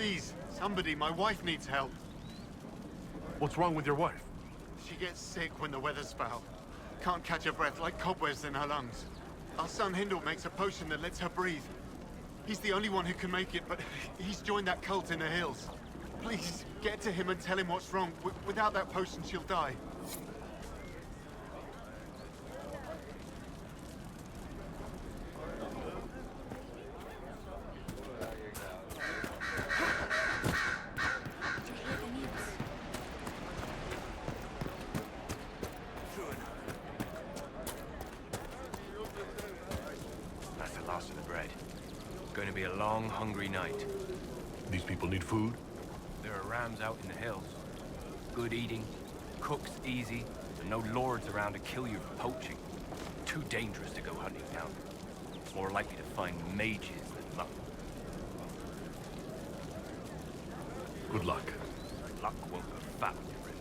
Please, somebody, my wife needs help. What's wrong with your wife? She gets sick when the weather's foul. Can't catch her breath, like cobwebs in her lungs. Our son Hindle makes a potion that lets her breathe. He's the only one who can make it, but he's joined that cult in the hills. Please, get to him and tell him what's wrong. Without that potion, she'll die. That's the last of the bread. Going to be a long, hungry night. These people need food? There are rams out in the hills. Good eating, cooks easy, and no lords around to kill you for poaching. Too dangerous to go hunting down. More likely to find mages than luck. Good luck. Luck won't go fat with your ribs.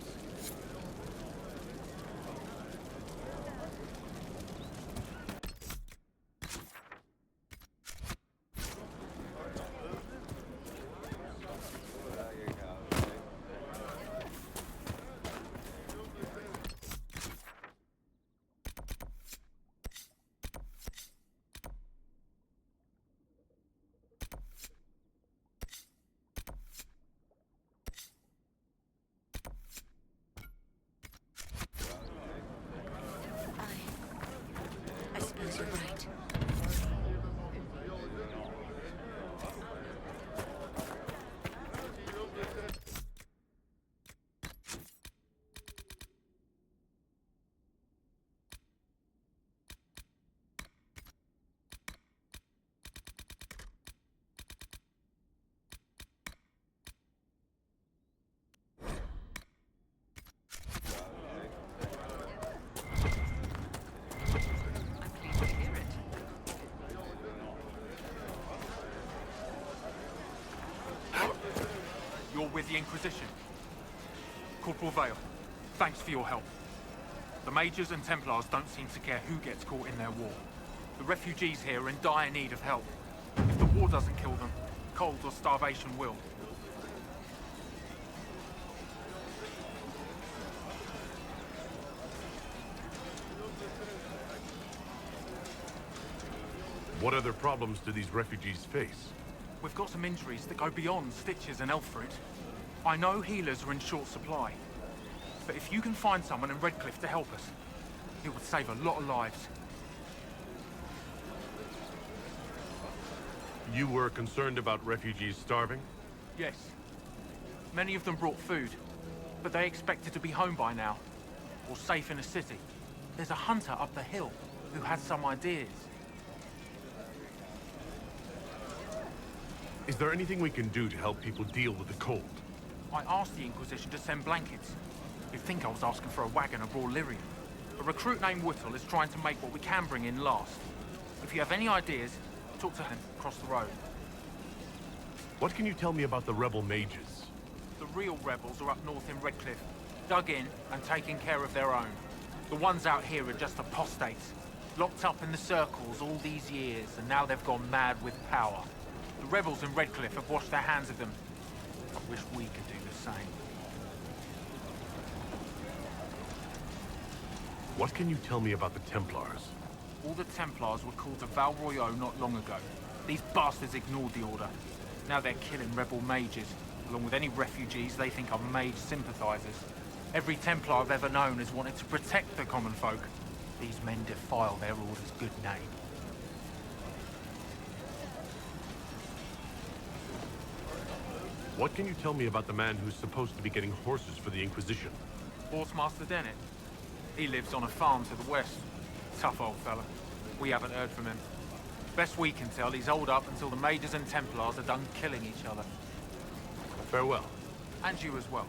I suppose you're right. You're with the Inquisition. Corporal Vale, thanks for your help. The Mages and Templars don't seem to care who gets caught in their war. The refugees here are in dire need of help. If the war doesn't kill them, cold or starvation will. What other problems do these refugees face? We've got some injuries that go beyond stitches and Elfrid. I know healers are in short supply, but if you can find someone in Redcliffe to help us, it would save a lot of lives. You were concerned about refugees starving? Yes. Many of them brought food, but they expected to be home by now, or safe in a city. There's a hunter up the hill who has some ideas. Is there anything we can do to help people deal with the cold? I asked the Inquisition to send blankets. You'd think I was asking for a wagon of raw lyrium. A recruit named Whittle is trying to make what we can bring in last. If you have any ideas, talk to him across the road. What can you tell me about the rebel mages? The real rebels are up north in Redcliffe, dug in and taking care of their own. The ones out here are just apostates, locked up in the circles all these years, and now they've gone mad with power. The rebels in Redcliffe have washed their hands of them. I wish we could do the same. What can you tell me about the Templars? All the Templars were called to Val Royeaux not long ago. These bastards ignored the order. Now they're killing rebel mages, along with any refugees they think are mage sympathizers. Every Templar I've ever known has wanted to protect the common folk. These men defile their order's good name. What can you tell me about the man who's supposed to be getting horses for the Inquisition? Horsemaster Dennett. He lives on a farm to the west. Tough old fella. We haven't heard from him. Best we can tell, he's holed up until the Mages and Templars are done killing each other. Farewell. And you as well.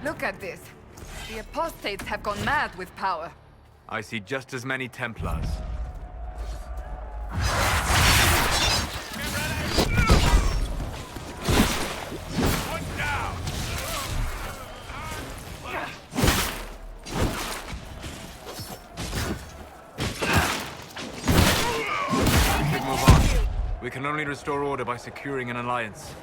Look at this. The apostates have gone mad with power. I see just as many Templars. We should move on. We can only restore order by securing an alliance.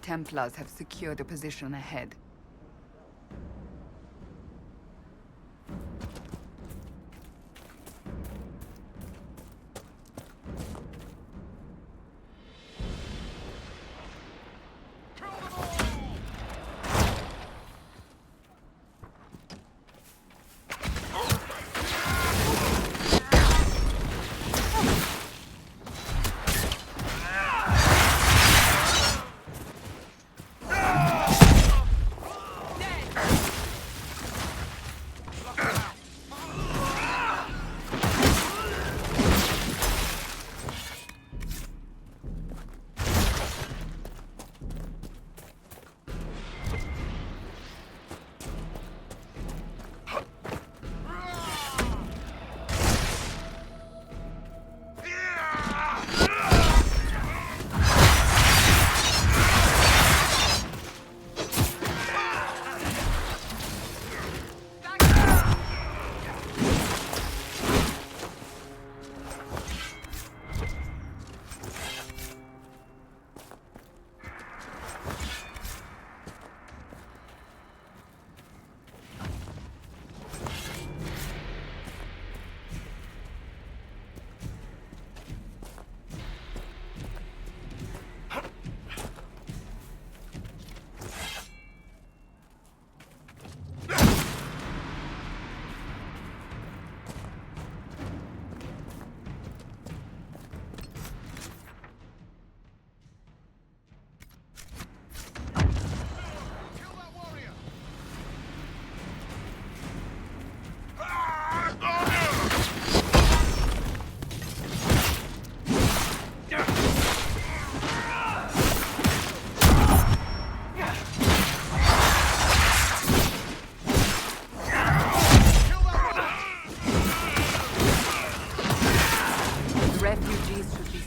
Templars have secured a position ahead.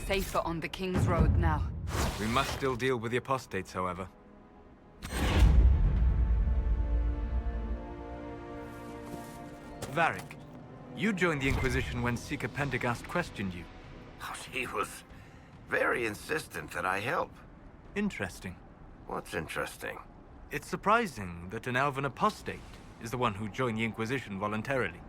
Safer on the King's Road now. We must still deal with the apostates, however. Varric, you joined the Inquisition when Seeker Pendergast questioned you. Oh, she was very insistent that I help. Interesting. What's interesting? It's surprising that an elven apostate is the one who joined the Inquisition voluntarily.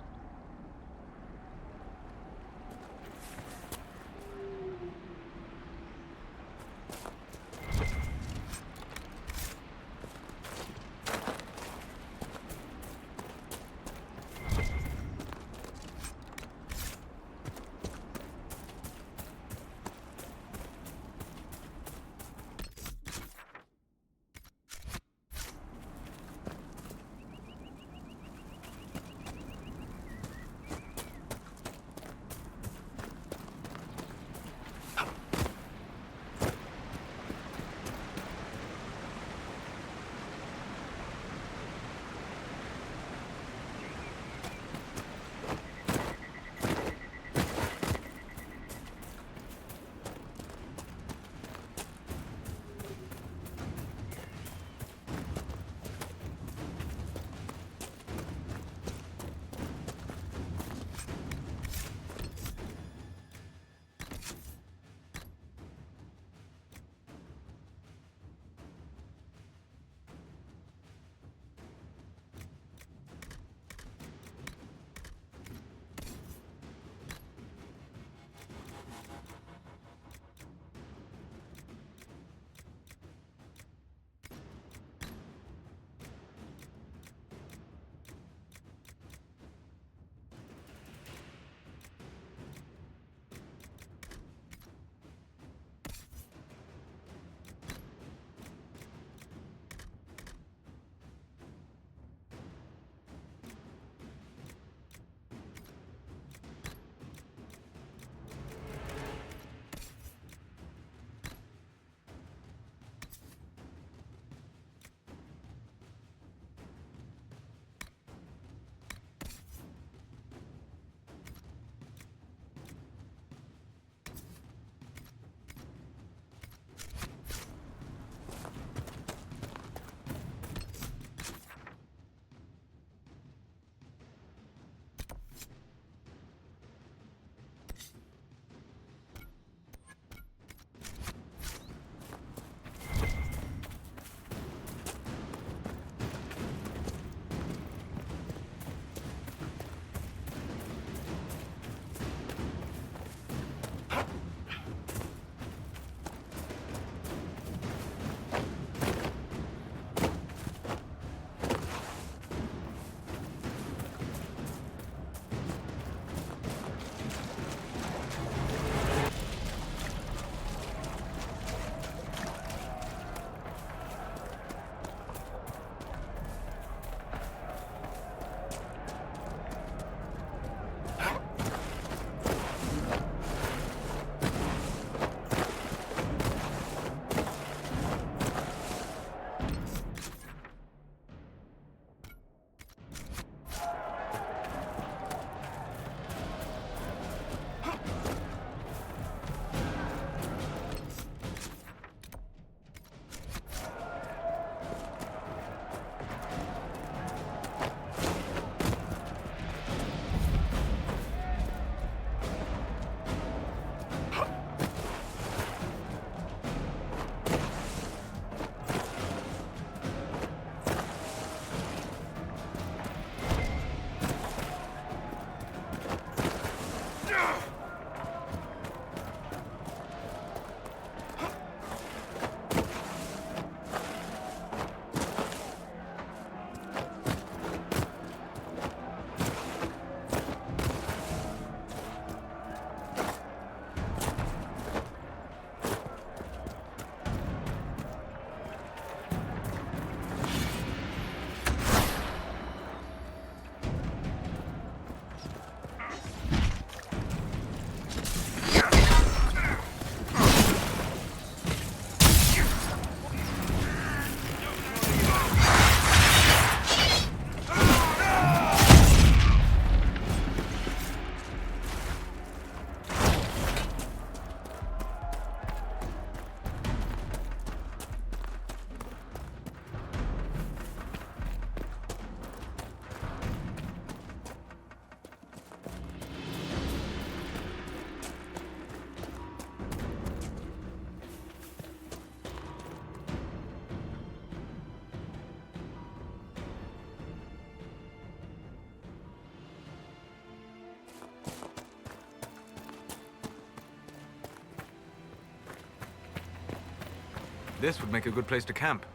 This would make a good place to camp.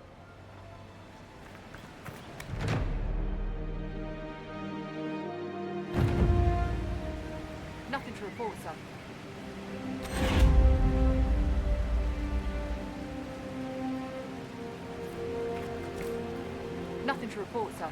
Nothing to report, sir. Nothing to report, sir.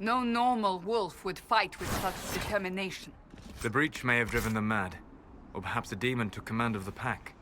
No normal wolf would fight with such determination. The breach may have driven them mad. Or perhaps a demon took command of the pack.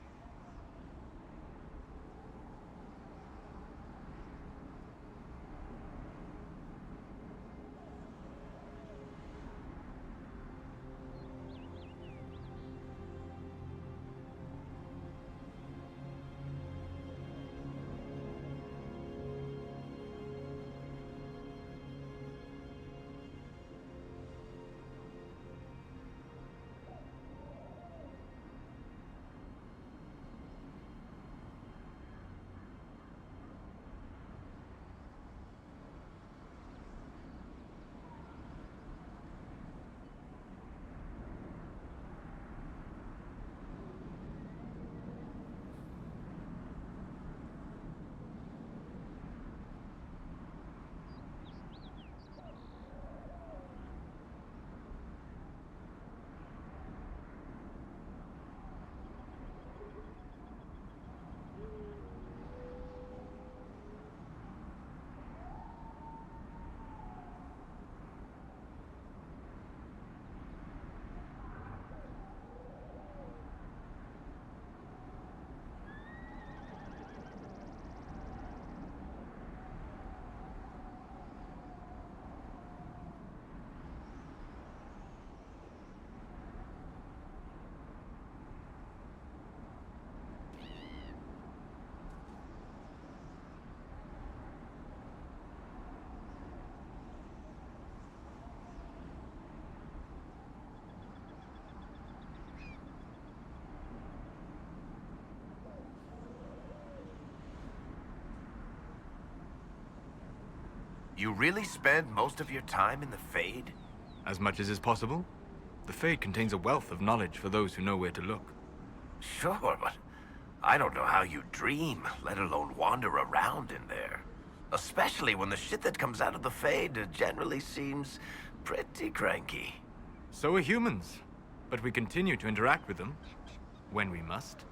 You really spend most of your time in the Fade? As much as is possible. The Fade contains a wealth of knowledge for those who know where to look. Sure, but I don't know how you dream, let alone wander around in there. Especially when the shit that comes out of the Fade generally seems pretty cranky. So are humans. But we continue to interact with them. When we must.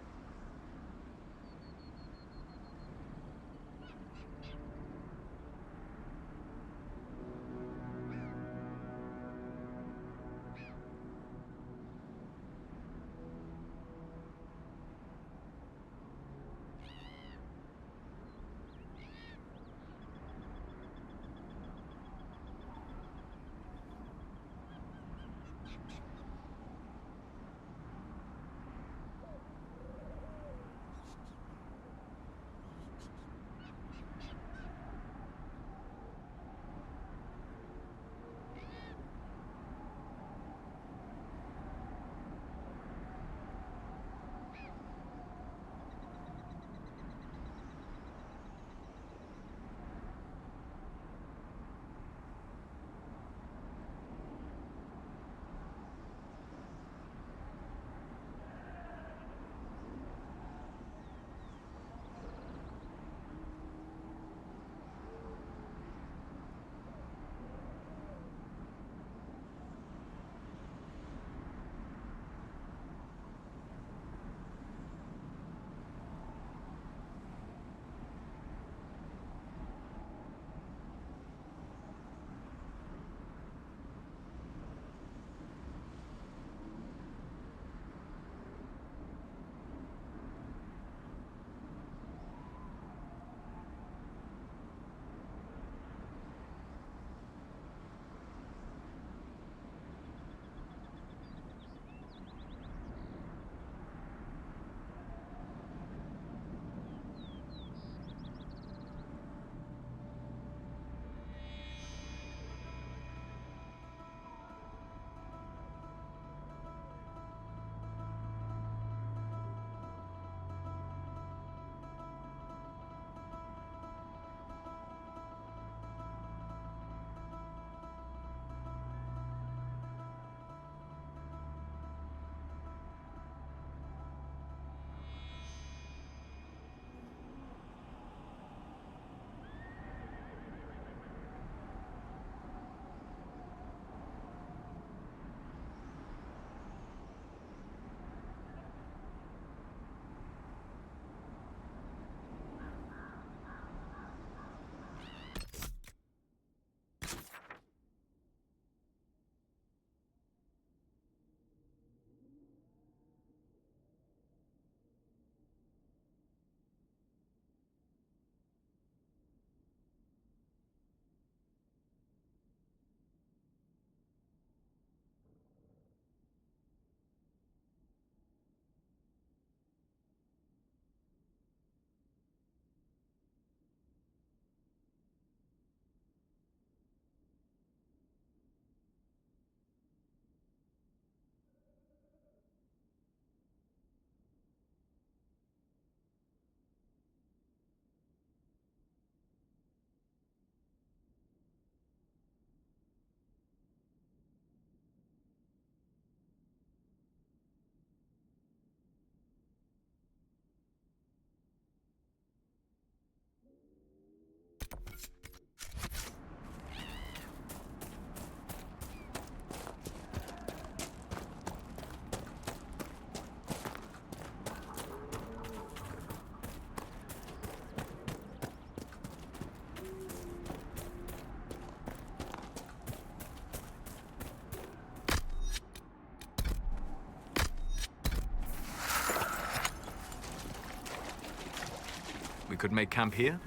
could make camp here?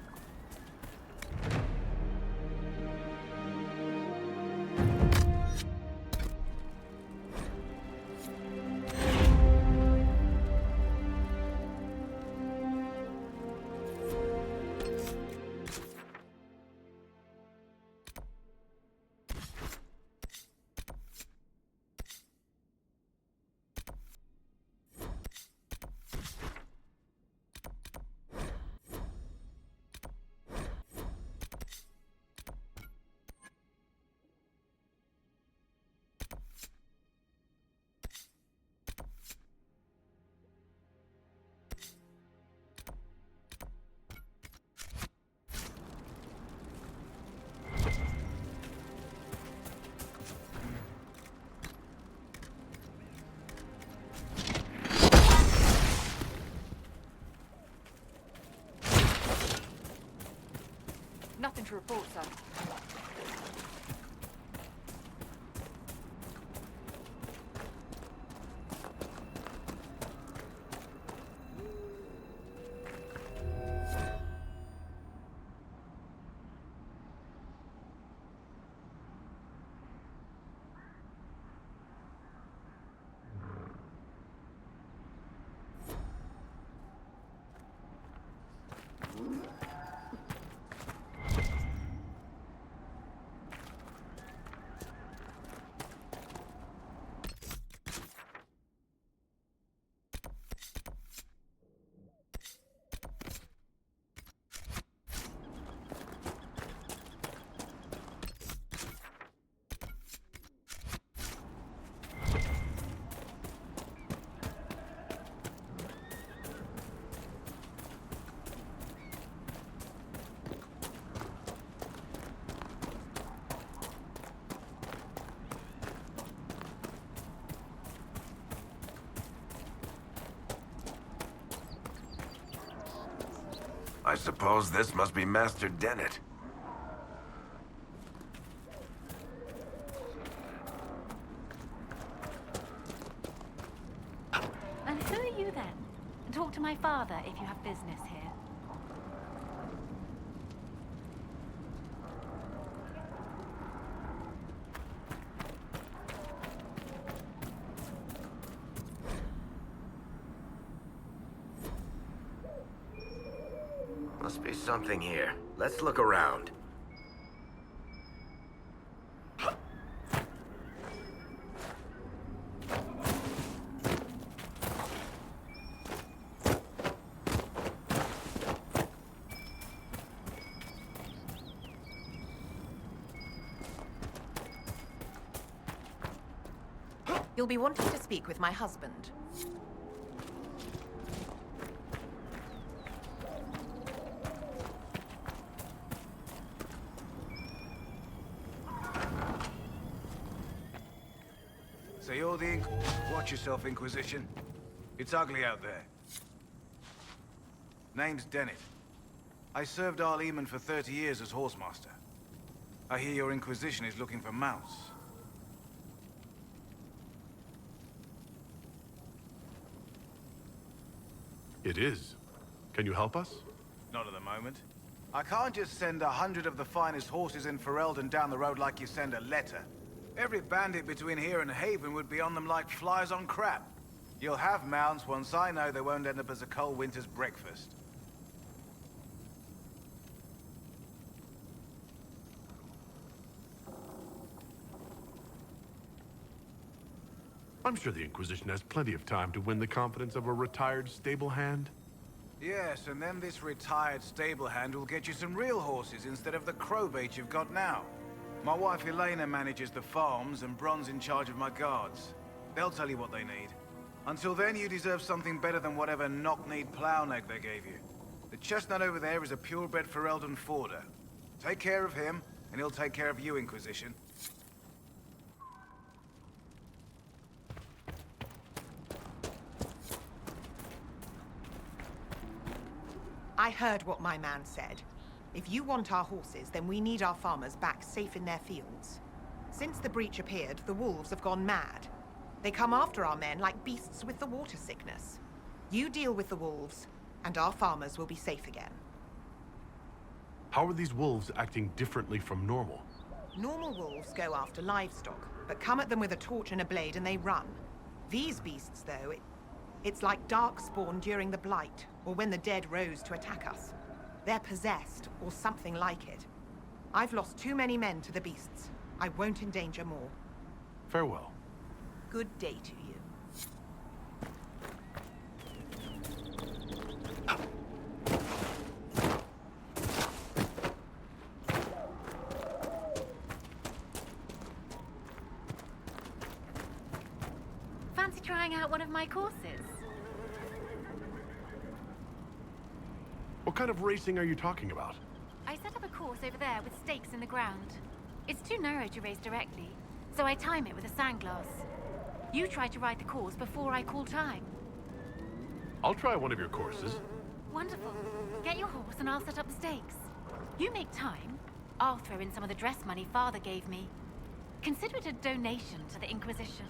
Nothing to report, sir. I suppose this must be Master Dennett. And who are you then? Talk to my father if you have business here. Must be something here. Let's look around. You'll be wanting to speak with my husband. So you're the Watch yourself, Inquisition. It's ugly out there. Name's Dennett. I served Arleman for 30 years as Horsemaster. I hear your Inquisition is looking for mounts. It is. Can you help us? Not at the moment. I can't just send 100 of the finest horses in Ferelden down the road like you send a letter. Every bandit between here and Haven would be on them like flies on crap. You'll have mounts once I know they won't end up as a cold winter's breakfast. I'm sure the Inquisition has plenty of time to win the confidence of a retired stable hand. Yes, and then this retired stable hand will get you some real horses instead of the crowbait you've got now. My wife Elena manages the farms and Bron's in charge of my guards. They'll tell you what they need. Until then, you deserve something better than whatever knock-kneed plow neck they gave you. The chestnut over there is a purebred Ferelden forder. Take care of him, and he'll take care of you, Inquisition. I heard what my man said. If you want our horses, then we need our farmers back safe in their fields. Since the breach appeared, the wolves have gone mad. They come after our men like beasts with the water sickness. You deal with the wolves, and our farmers will be safe again. How are these wolves acting differently from normal? Normal wolves go after livestock, but come at them with a torch and a blade and they run. These beasts, though, it's like darkspawn during the Blight, or when the dead rose to attack us. They're possessed, or something like it. I've lost too many men to the beasts. I won't endanger more. Farewell. Good day to you. Fancy trying out one of my courses? What kind of racing are you talking about? I set up a course over there with stakes in the ground. It's too narrow to race directly, so I time it with a sandglass. You try to ride the course before I call time. I'll try one of your courses. Wonderful. Get your horse and I'll set up the stakes. You make time, I'll throw in some of the dress money Father gave me. Consider it a donation to the Inquisition.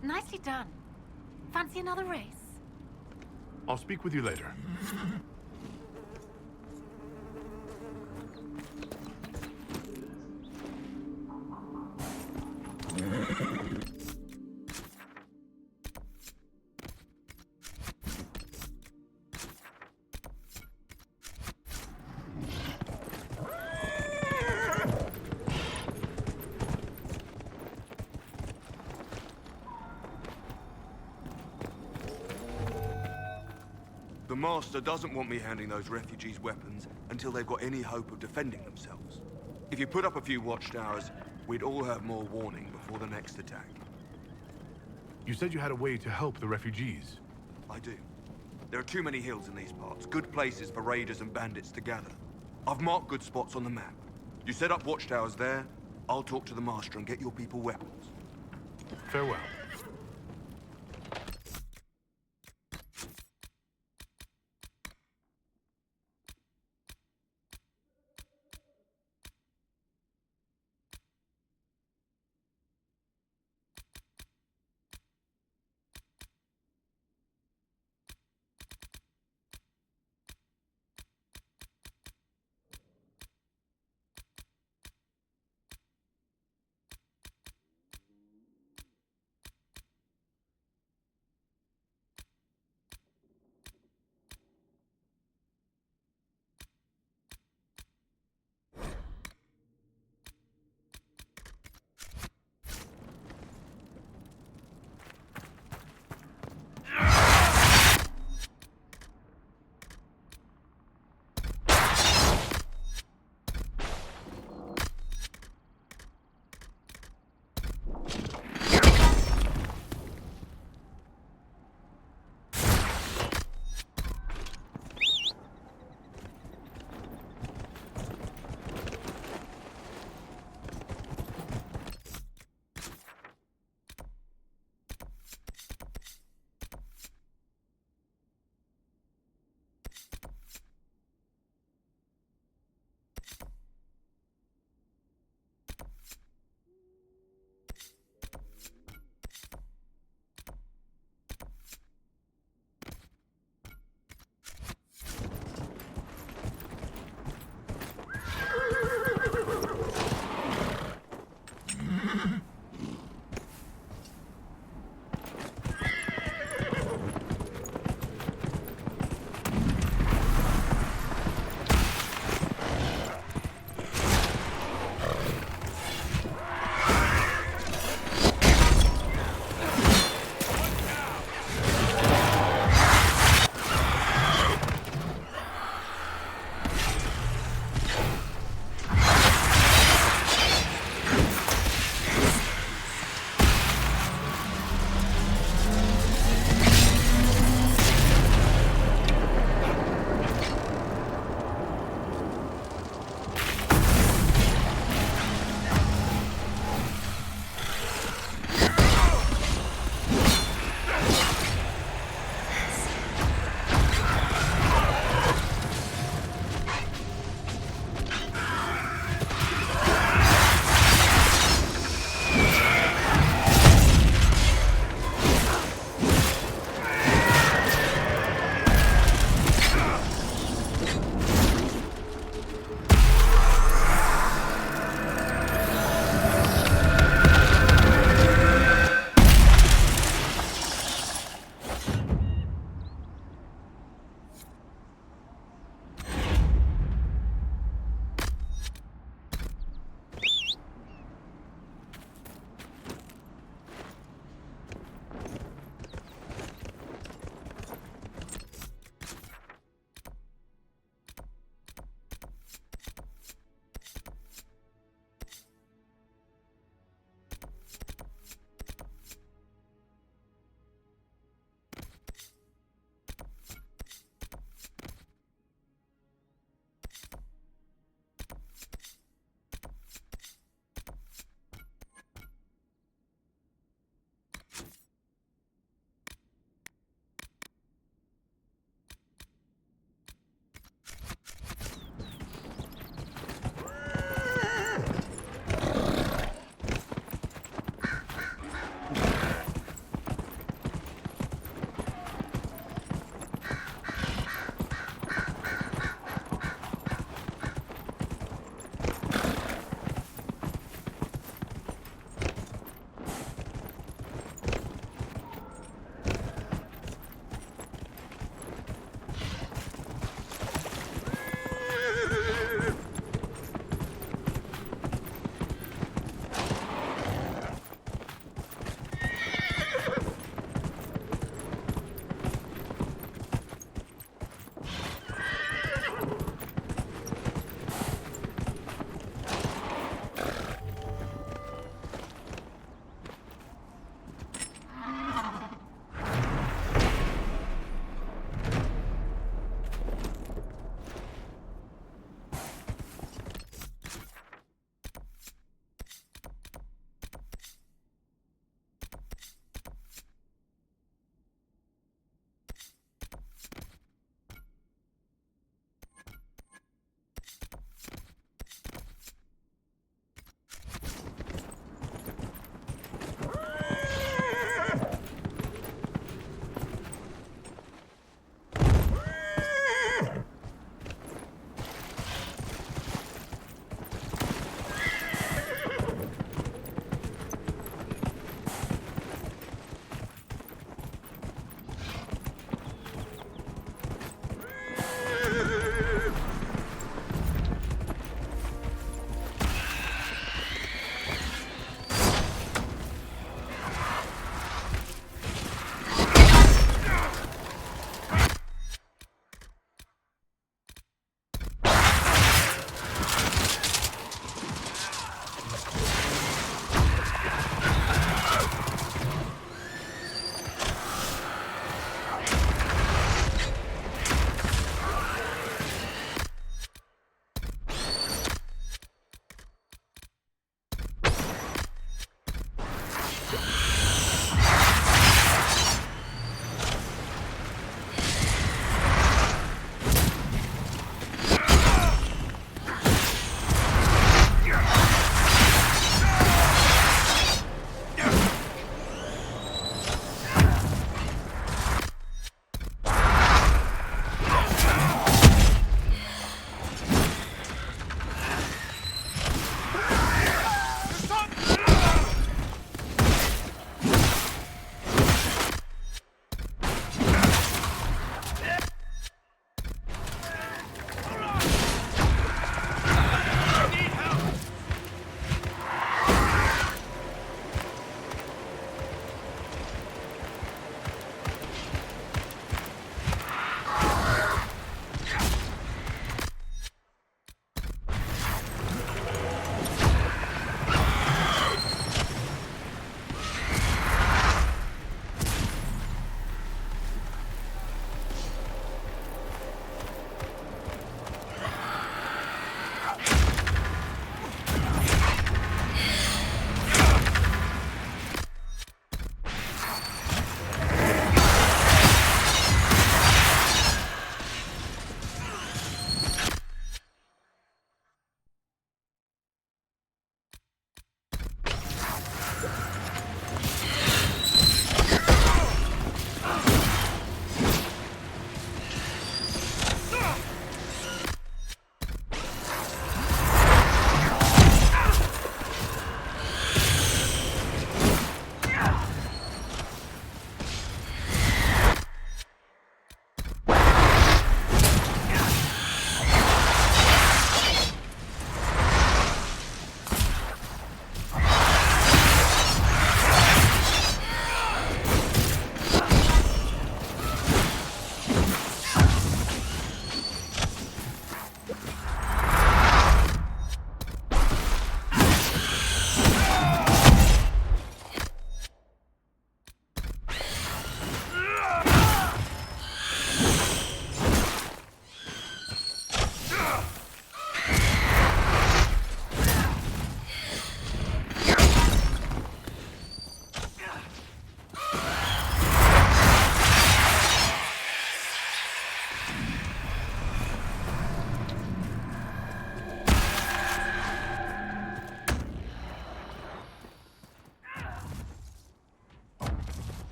Nicely done. Fancy another race? I'll speak with you later. The Master doesn't want me handing those refugees weapons until they've got any hope of defending themselves. If you put up a few watchtowers, we'd all have more warning before the next attack. You said you had a way to help the refugees. I do. There are too many hills in these parts, good places for raiders and bandits to gather. I've marked good spots on the map. You set up watchtowers there, I'll talk to the Master and get your people weapons. Farewell.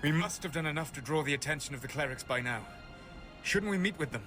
We must have done enough to draw the attention of the clerics by now. Shouldn't we meet with them?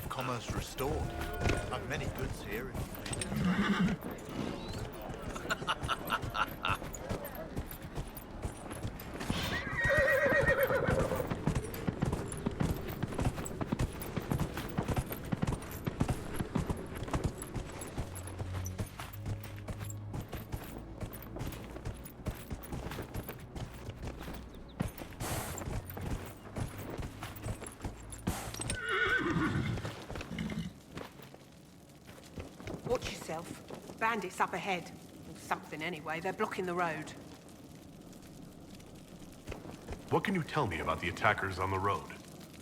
Commerce restored. I've many goods here. Watch yourself. Bandits up ahead. Or something anyway. They're blocking the road. What can you tell me about the attackers on the road?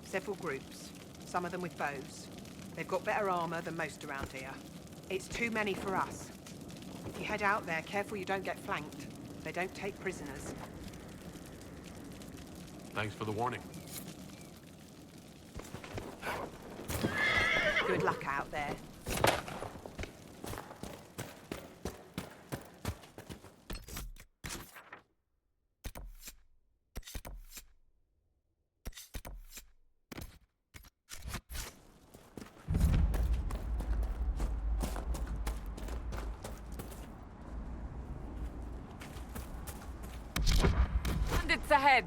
Several groups. Some of them with bows. They've got better armor than most around here. It's too many for us. If you head out there, careful you don't get flanked. They don't take prisoners. Thanks for the warning. Good luck out there. Bandits ahead!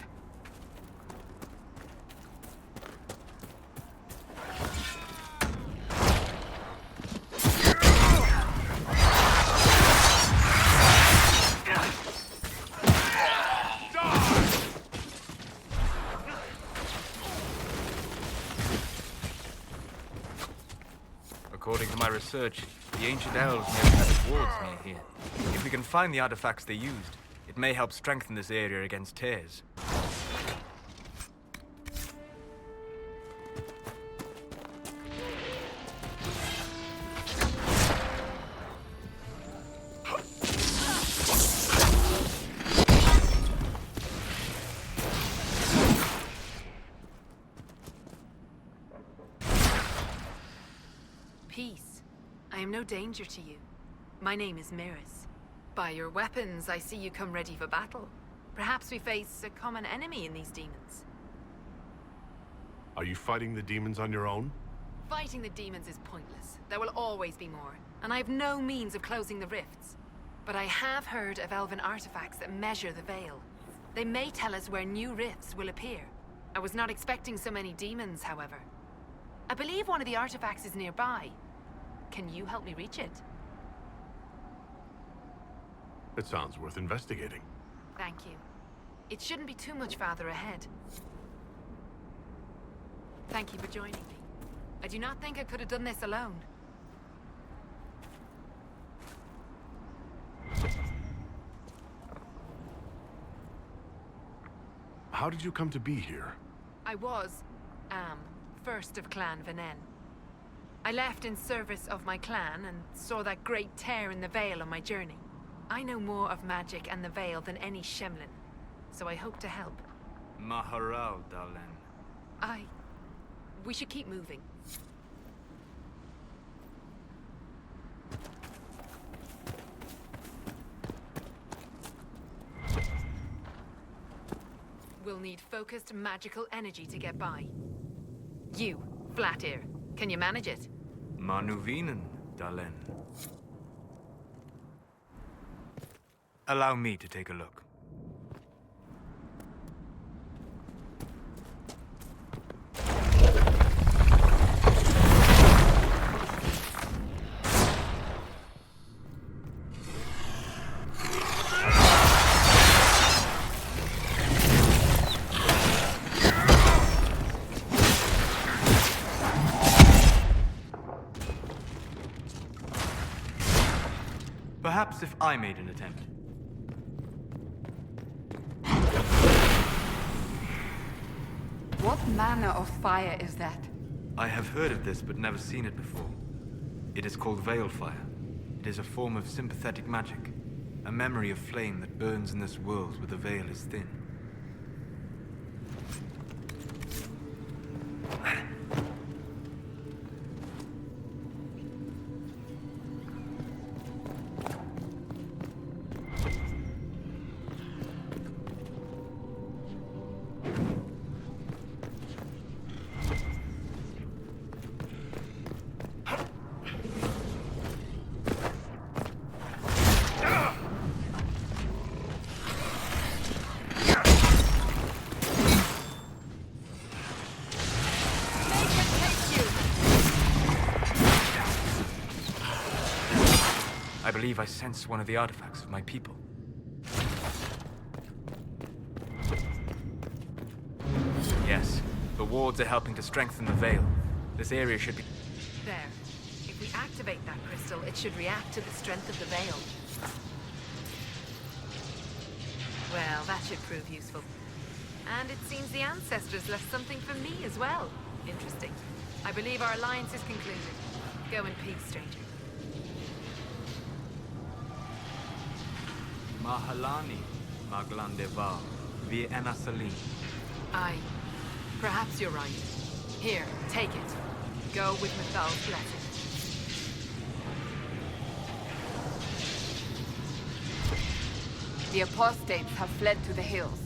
According to my research, the ancient elves may have had wards near here. If we can find the artifacts they used, it may help strengthen this area against tears. Peace. I am no danger to you. My name is Miris. By your weapons, I see you come ready for battle. Perhaps we face a common enemy in these demons. Are you fighting the demons on your own? Fighting the demons is pointless. There will always be more, and I have no means of closing the rifts. But I have heard of elven artifacts that measure the veil. They may tell us where new rifts will appear. I was not expecting so many demons, however. I believe one of the artifacts is nearby. Can you help me reach it? It sounds worth investigating. Thank you. It shouldn't be too much farther ahead. Thank you for joining me. I do not think I could have done this alone. How did you come to be here? I am, first of Clan Venen. I left in service of my clan and saw that great tear in the Veil on my journey. I know more of magic and the Veil than any Shemlin, so I hope to help. Maharal, Dalen. We should keep moving. We'll need focused magical energy to get by. You, Flatear, can you manage it? Manuvinen, Dalen. Allow me to take a look. Perhaps if I made an attempt. What manner of fire is that? I have heard of this, but never seen it before. It is called Veil Fire. It is a form of sympathetic magic. A memory of flame that burns in this world where the veil is thin. I believe I sense one of the artifacts of my people. Yes, the wards are helping to strengthen the veil. This area should be... There. If we activate that crystal, it should react to the strength of the veil. Well, that should prove useful. And it seems the ancestors left something for me as well. Interesting. I believe our alliance is concluded. Go in peace, stranger. Mahalani, Maglandeva, via Enasali. Aye. Perhaps you're right. Here, take it. Go with Mythal's blessing. The apostates have fled to the hills.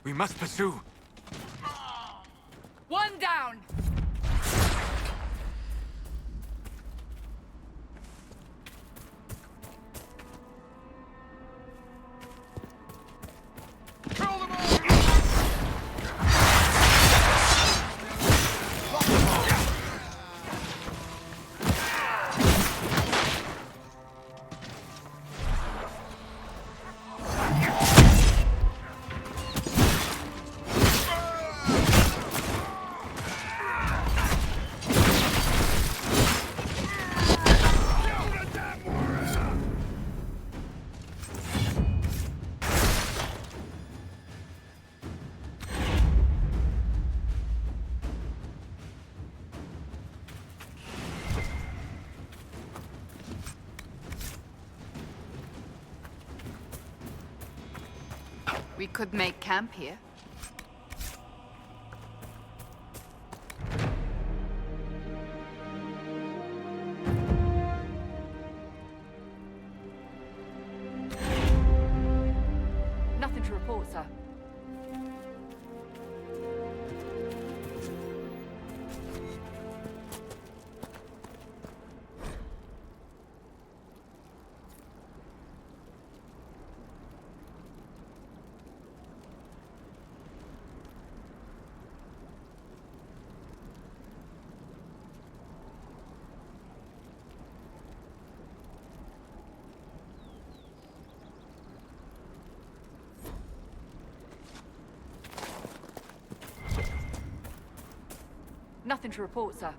We must pursue. One down! We could make camp here. Nothing to report, sir. Nothing to report, sir.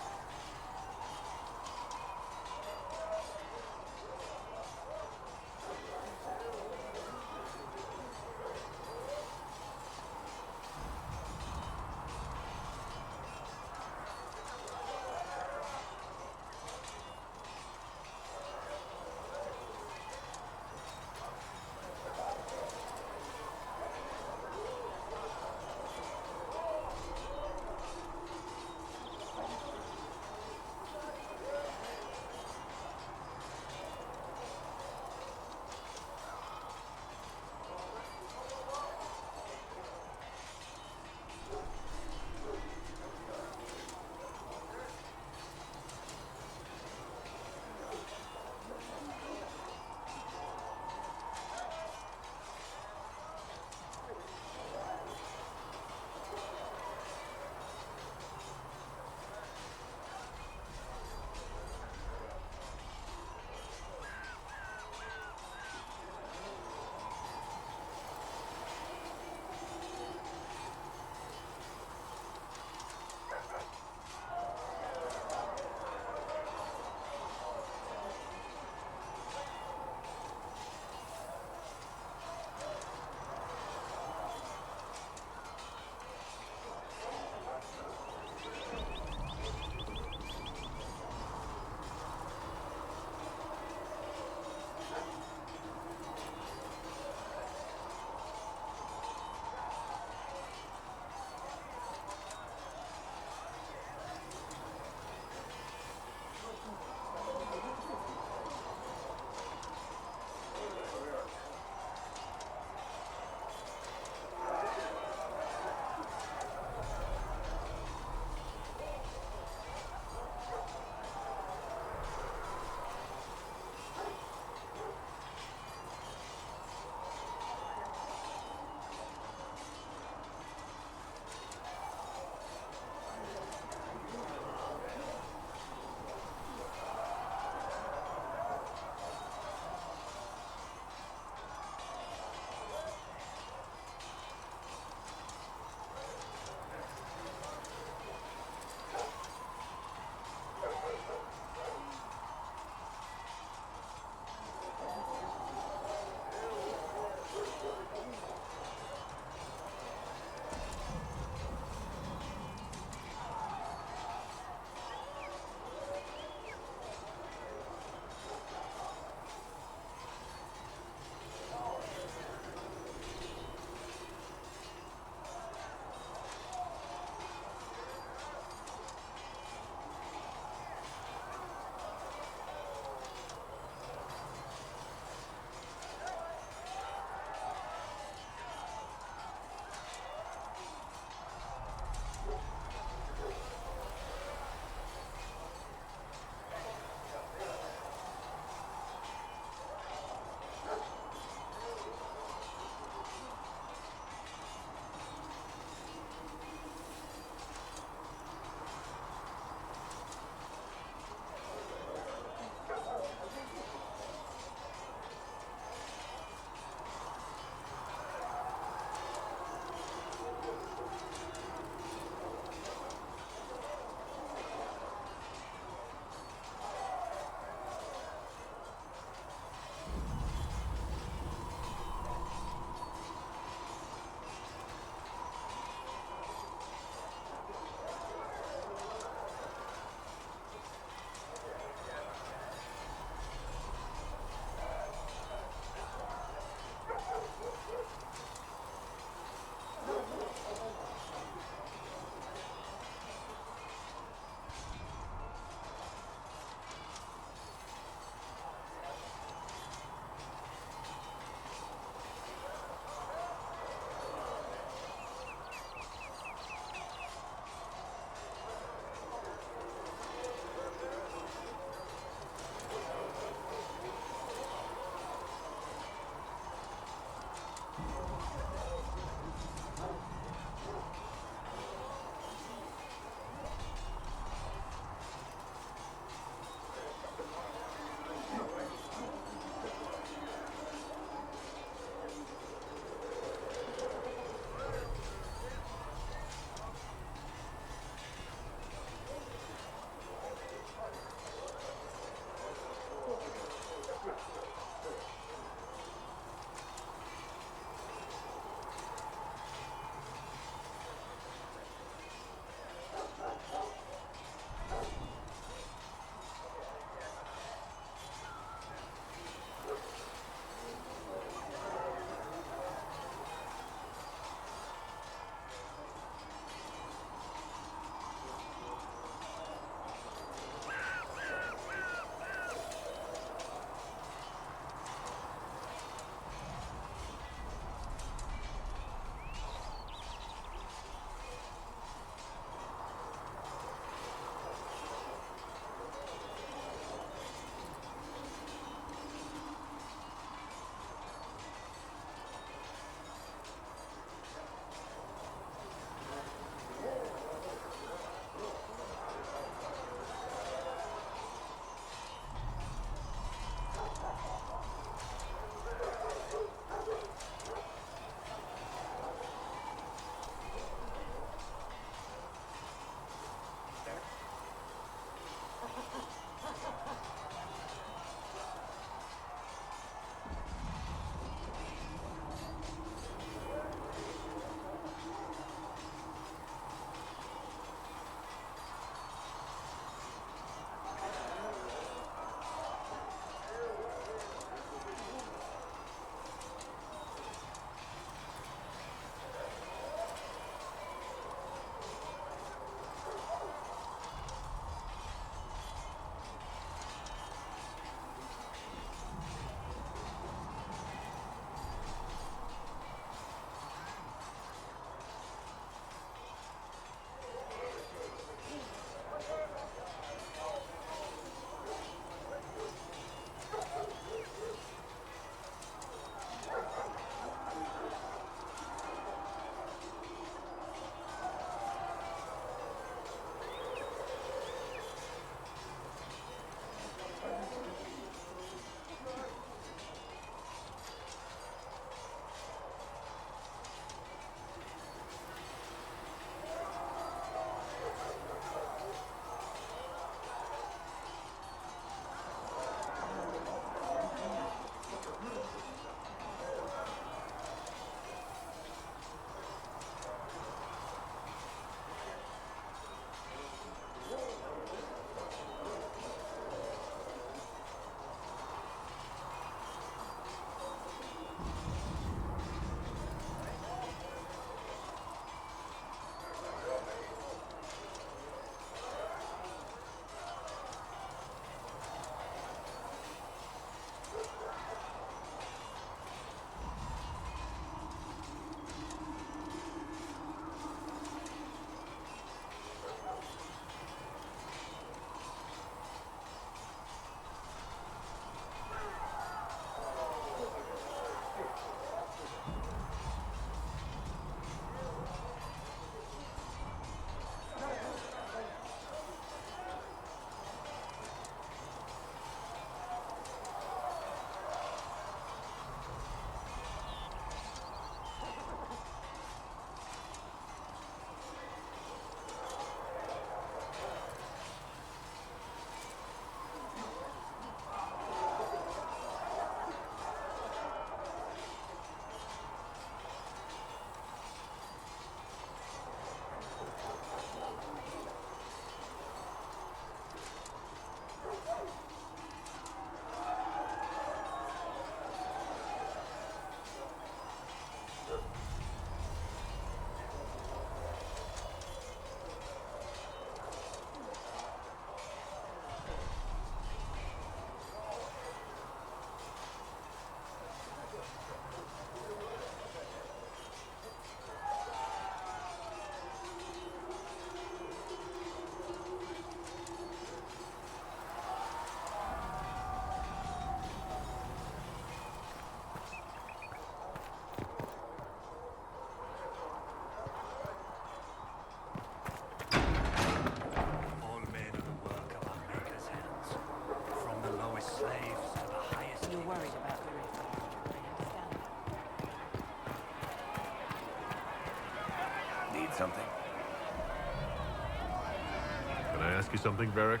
ask you something, Varric?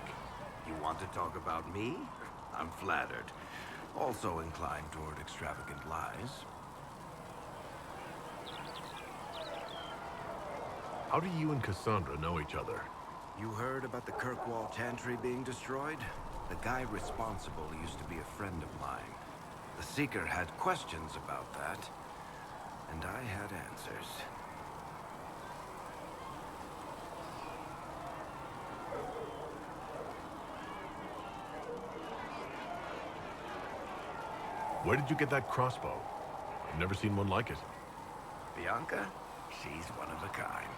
You want to talk about me? I'm flattered. Also inclined toward extravagant lies. How do you and Cassandra know each other? You heard about the Kirkwall Chantry being destroyed? The guy responsible used to be a friend of mine. The Seeker had questions about that, and I had answers. Where did you get that crossbow? I've never seen one like it. Bianca? She's one of a kind.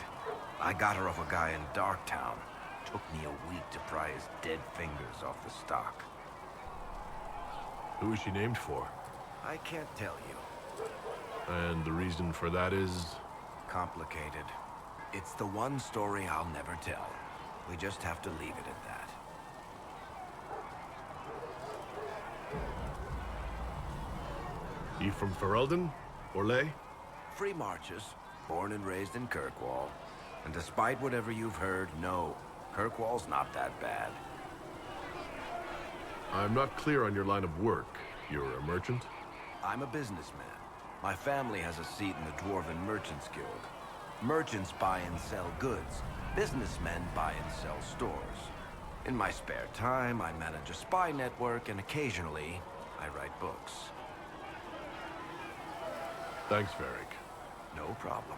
I got her off a guy in Darktown. Took me a week to pry his dead fingers off the stock. Who is she named for? I can't tell you. And the reason for that is? Complicated. It's the one story I'll never tell. We just have to leave it at that. You from Ferelden? Orlais? Free Marches, born and raised in Kirkwall. And despite whatever you've heard, no, Kirkwall's not that bad. I'm not clear on your line of work. You're a merchant? I'm a businessman. My family has a seat in the Dwarven Merchants Guild. Merchants buy and sell goods. Businessmen buy and sell stores. In my spare time, I manage a spy network, and occasionally, I write books. Thanks, Varric. No problem.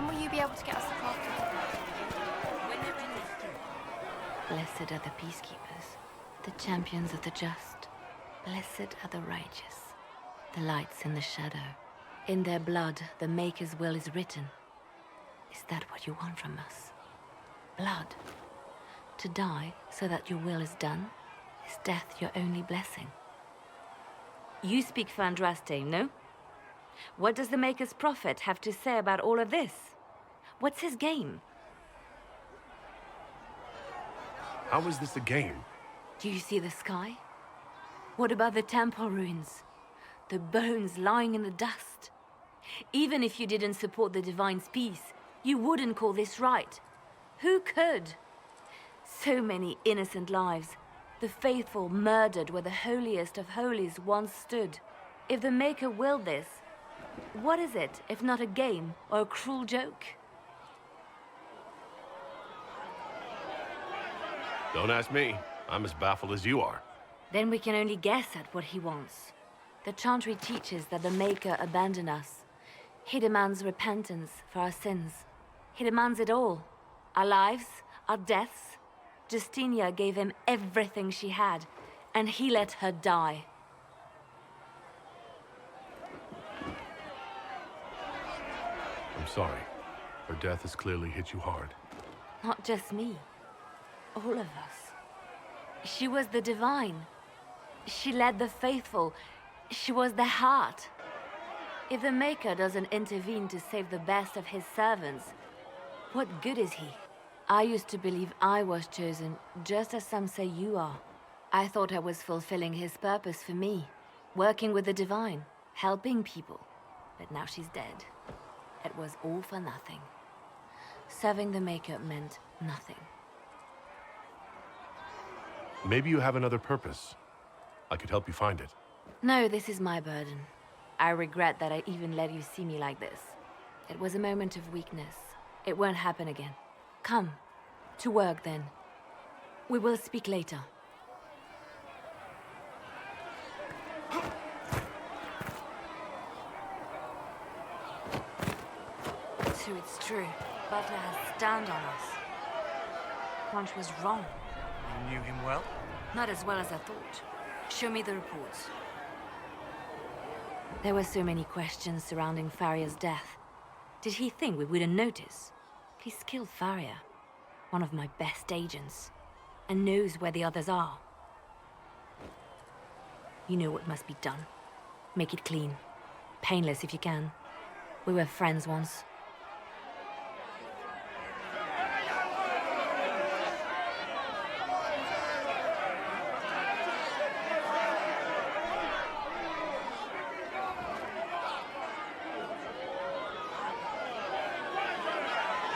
When will you be able to get us the craft? Blessed are the peacekeepers, the champions of the just. Blessed are the righteous, the lights in the shadow. In their blood, the Maker's will is written. Is that what you want from us? Blood? To die so that your will is done? Is death your only blessing? You speak for Andraste, no? What does the Maker's prophet have to say about all of this? What's his game? How is this a game? Do you see the sky? What about the temple ruins? The bones lying in the dust? Even if you didn't support the Divine's peace, you wouldn't call this right. Who could? So many innocent lives. The faithful murdered where the holiest of holies once stood. If the Maker willed this, what is it if not a game or a cruel joke? Don't ask me. I'm as baffled as you are. Then we can only guess at what he wants. The Chantry teaches that the Maker abandoned us. He demands repentance for our sins. He demands it all. Our lives, our deaths. Justinia gave him everything she had, and he let her die. I'm sorry. Her death has clearly hit you hard. Not just me. All of us. She was the Divine. She led the faithful. She was their heart. If the Maker doesn't intervene to save the best of his servants, what good is he? I used to believe I was chosen, just as some say you are. I thought I was fulfilling his purpose for me, working with the Divine, helping people. But now she's dead. It was all for nothing. Serving the Maker meant nothing. Maybe you have another purpose. I could help you find it. No, this is my burden. I regret that I even let you see me like this. It was a moment of weakness. It won't happen again. Come. To work, then. We will speak later. So it's true. Butler has stand on us. Punch was wrong. You knew him well? Not as well as I thought. Show me the reports. There were so many questions surrounding Faria's death. Did he think we wouldn't notice? He's killed Faria, one of my best agents, and knows where the others are. You know what must be done. Make it clean. Painless if you can. We were friends once.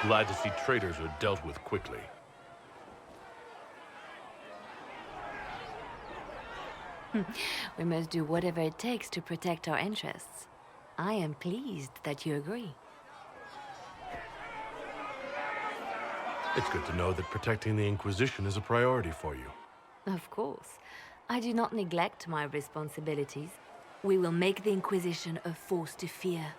Glad to see traitors are dealt with quickly. We must do whatever it takes to protect our interests. I am pleased that you agree. It's good to know that protecting the Inquisition is a priority for you. Of course. I do not neglect my responsibilities. We will make the Inquisition a force to fear.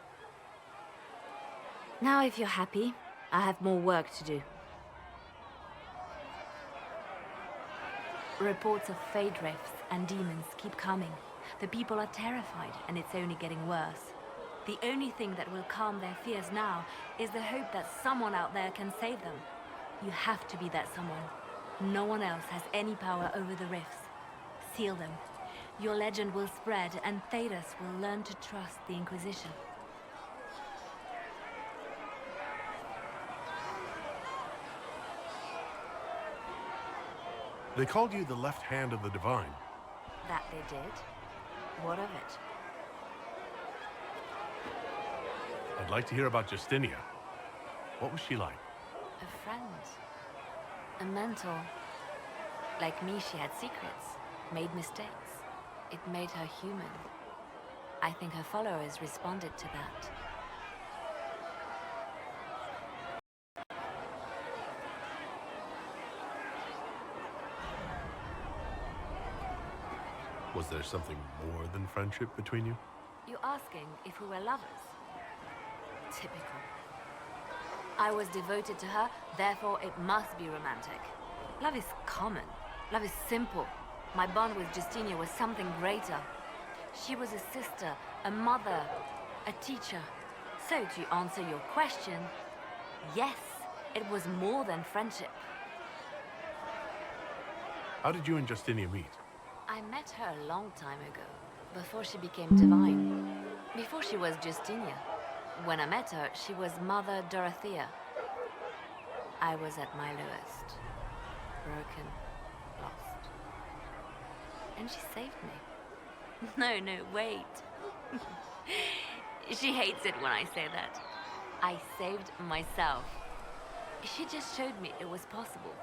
Now, if you're happy, I have more work to do. Reports of fade rifts and demons keep coming. The people are terrified, and it's only getting worse. The only thing that will calm their fears now is the hope that someone out there can save them. You have to be that someone. No one else has any power over the rifts. Seal them. Your legend will spread, and Thedas will learn to trust the Inquisition. They called you the left hand of the Divine. That they did. What of it? I'd like to hear about Justinia. What was she like? A friend. A mentor. Like me, she had secrets, made mistakes. It made her human. I think her followers responded to that. Was there something more than friendship between you? You're asking if we were lovers? Typical. I was devoted to her, therefore it must be romantic. Love is common. Love is simple. My bond with Justinia was something greater. She was a sister, a mother, a teacher. So to answer your question, yes, it was more than friendship. How did you and Justinia meet? I met her a long time ago, before she became divine. Before she was Justinia. When I met her, she was Mother Dorothea. I was at my lowest. Broken, lost. And she saved me. No, wait. She hates it when I say that. I saved myself. She just showed me it was possible.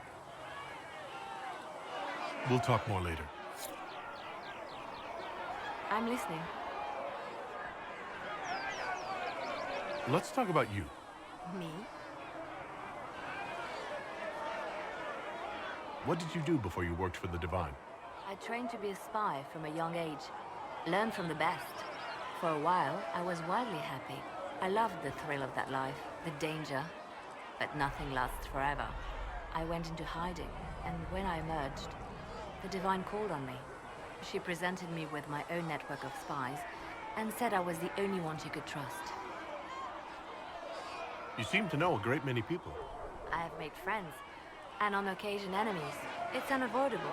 We'll talk more later. I'm listening. Let's talk about you. Me? What did you do before you worked for the Divine? I trained to be a spy from a young age. Learned from the best. For a while, I was wildly happy. I loved the thrill of that life, the danger. But nothing lasts forever. I went into hiding, and when I emerged, the Divine called on me. She presented me with my own network of spies, and said I was the only one she could trust. You seem to know a great many people. I have made friends, and on occasion enemies. It's unavoidable.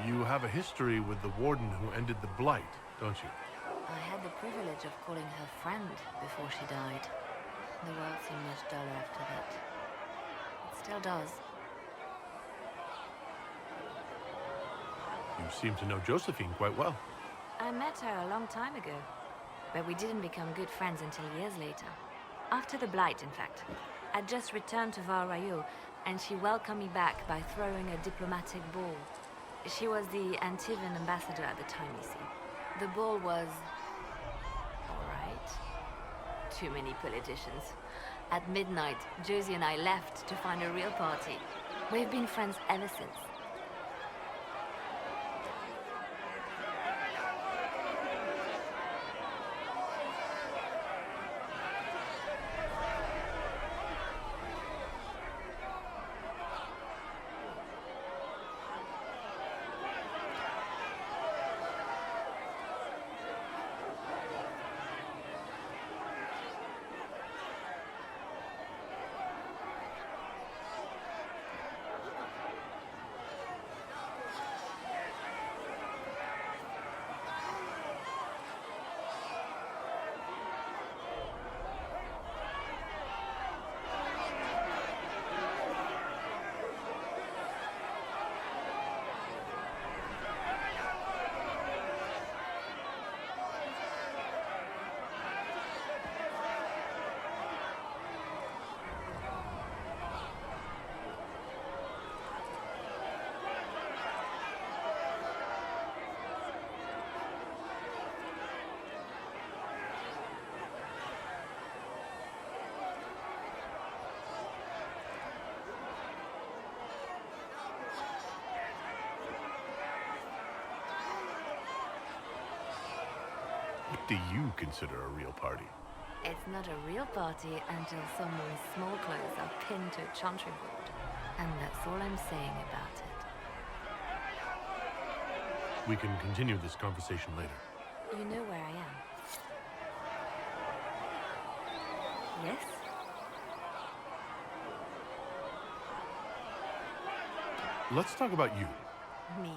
You have a history with the Warden who ended the Blight, don't you? I had the privilege of calling her friend before she died. The world seemed much duller after that. It still does. You seem to know Josephine quite well. I met her a long time ago, but we didn't become good friends until years later. After the Blight, in fact. I'd just returned to Val Royeaux, and she welcomed me back by throwing a diplomatic ball. She was the Antivan ambassador at the time, you see. The ball was... alright. Too many politicians. At midnight, Josie and I left to find a real party. We've been friends ever since. What do you consider a real party? It's not a real party until someone's small clothes are pinned to a chantry board. And that's all I'm saying about it. We can continue this conversation later. You know where I am? Yes? Let's talk about you. Me?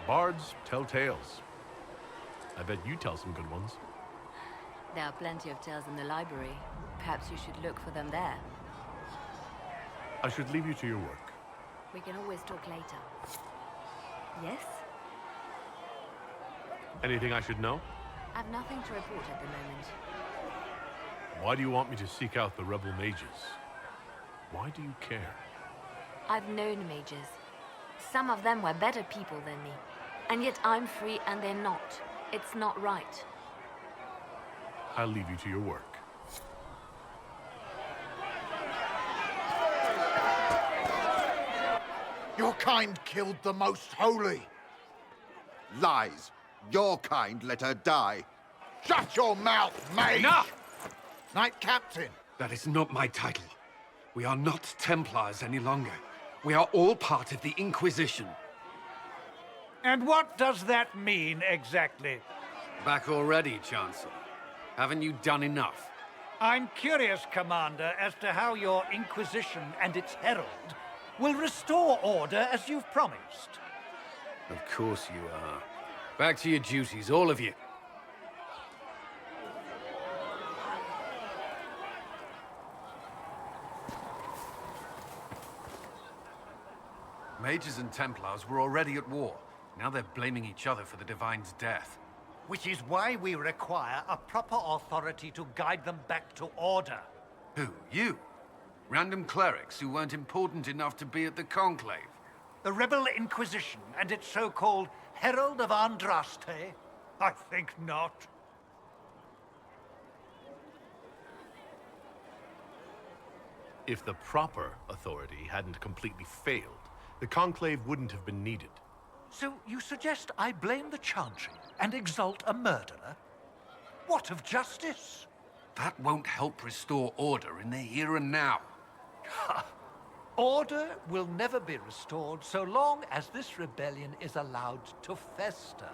Bards tell tales. I bet you tell some good ones. There are plenty of tales in the library. Perhaps you should look for them there. I should leave you to your work. We can always talk later. Yes? Anything I should know? I've nothing to report at the moment. Why do you want me to seek out the rebel mages? Why do you care? I've known mages. Some of them were better people than me. And yet I'm free and they're not. It's not right. I'll leave you to your work. Your kind killed the most holy. Lies. Your kind let her die. Shut your mouth, mate! Enough! Knight Captain. That is not my title. We are not Templars any longer. We are all part of the Inquisition. And what does that mean, exactly? Back already, Chancellor. Haven't you done enough? I'm curious, Commander, as to how your Inquisition and its herald will restore order as you've promised. Of course you are. Back to your duties, all of you. Mages and Templars were already at war. Now they're blaming each other for the Divine's death. Which is why we require a proper authority to guide them back to order. Who? You? Random clerics who weren't important enough to be at the Conclave? The Rebel Inquisition and its so-called Herald of Andraste? I think not. If the proper authority hadn't completely failed, the Conclave wouldn't have been needed. So you suggest I blame the Chantry and exalt a murderer? What of justice? That won't help restore order in the here and now. Order will never be restored so long as this rebellion is allowed to fester.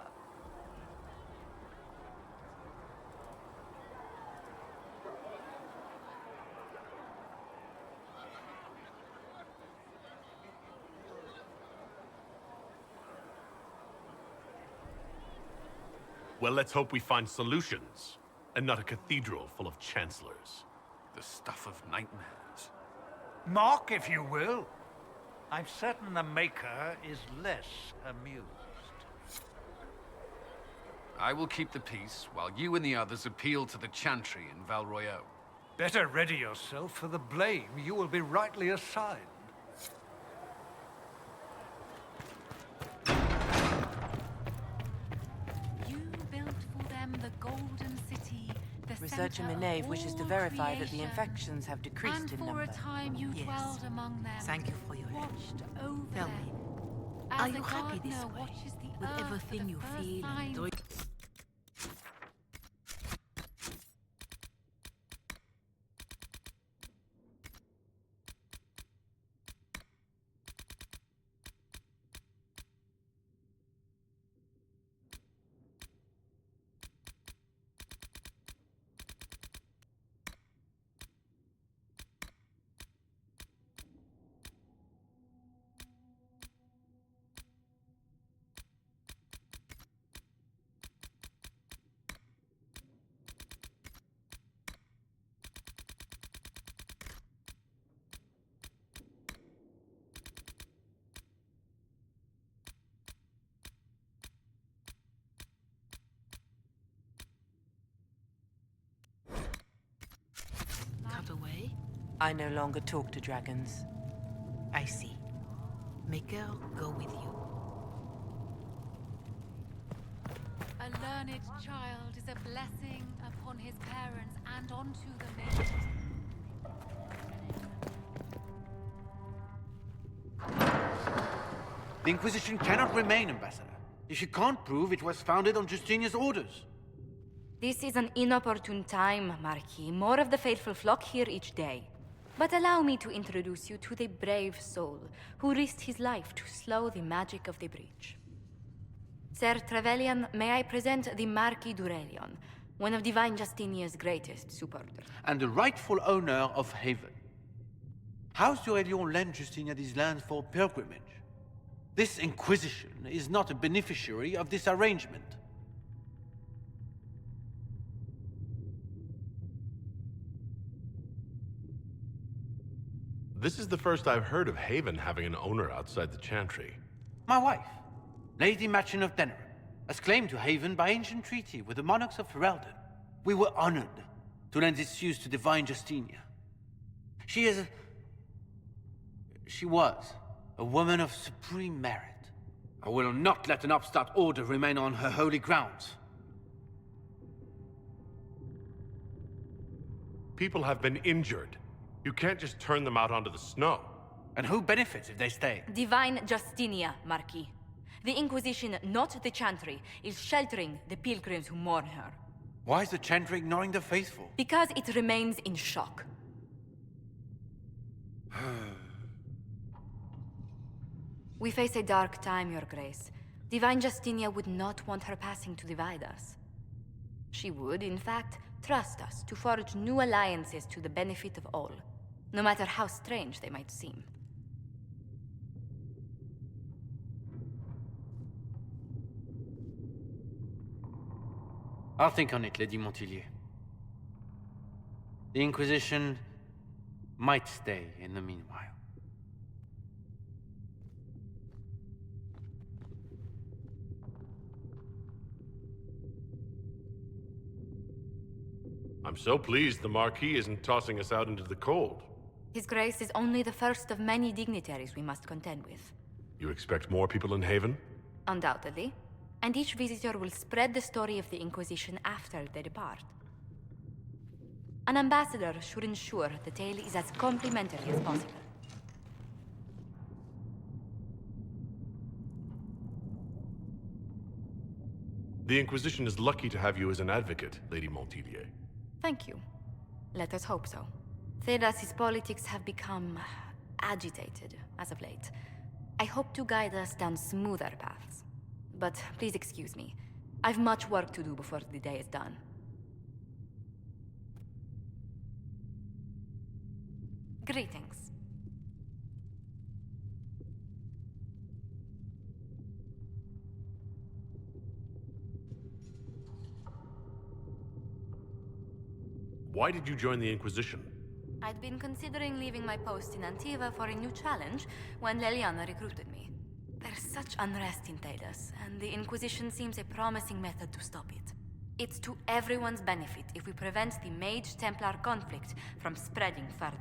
Well, let's hope we find solutions, and not a cathedral full of chancellors. The stuff of nightmares. Mock, if you will. I'm certain the Maker is less amused. I will keep the peace, while you and the others appeal to the Chantry in Val Royeaux. Better ready yourself for the blame you will be rightly assigned. Researcher Minave wishes to verify that the infections have decreased in number. And for a time you dwelled among them. Thank you for your help. Tell me, As are a you happy this gardener way? watches the With earth everything for the you first feel time. and do? Cut away? I no longer talk to dragons. I see. Maker, go with you. A learned child is a blessing upon his parents and onto the maiden. The Inquisition cannot remain, Ambassador, if you can't prove it was founded on Justinia's orders. This is an inopportune time, Marquis. More of the faithful flock here each day. But allow me to introduce you to the brave soul who risked his life to slow the magic of the breach. Sir Trevelyan, may I present the Marquis d'Aurelion, one of Divine Justinia's greatest supporters. And the rightful owner of Haven. House d'Aurelion lent Justinia these lands for pilgrimage. This Inquisition is not a beneficiary of this arrangement. This is the first I've heard of Haven having an owner outside the Chantry. My wife, Lady Machin of Denerim, has claimed to Haven by ancient treaty with the monarchs of Ferelden. We were honored to lend its use to Divine Justinia. She was a woman of supreme merit. I will not let an upstart order remain on her holy grounds. People have been injured. You can't just turn them out onto the snow. And who benefits if they stay? Divine Justinia, Marquis. The Inquisition, not the Chantry, is sheltering the pilgrims who mourn her. Why is the Chandra ignoring the faithful? Because it remains in shock. We face a dark time, Your Grace. Divine Justinia would not want her passing to divide us. She would, in fact, trust us to forge new alliances to the benefit of all, no matter how strange they might seem. I'll think on it, Lady Montilyet. The Inquisition might stay in the meanwhile. I'm so pleased the Marquis isn't tossing us out into the cold. His Grace is only the first of many dignitaries we must contend with. You expect more people in Haven? Undoubtedly. And each visitor will spread the story of the Inquisition after they depart. An ambassador should ensure the tale is as complimentary as possible. The Inquisition is lucky to have you as an advocate, Lady Montilyet. Thank you. Let us hope so. Thedas's politics have become agitated as of late. I hope to guide us down smoother paths. But please excuse me. I've much work to do before the day is done. Greetings. Why did you join the Inquisition? I'd been considering leaving my post in Antiva for a new challenge when Leliana recruited me. There's such unrest in Thedas, and the Inquisition seems a promising method to stop it. It's to everyone's benefit if we prevent the Mage-Templar conflict from spreading further.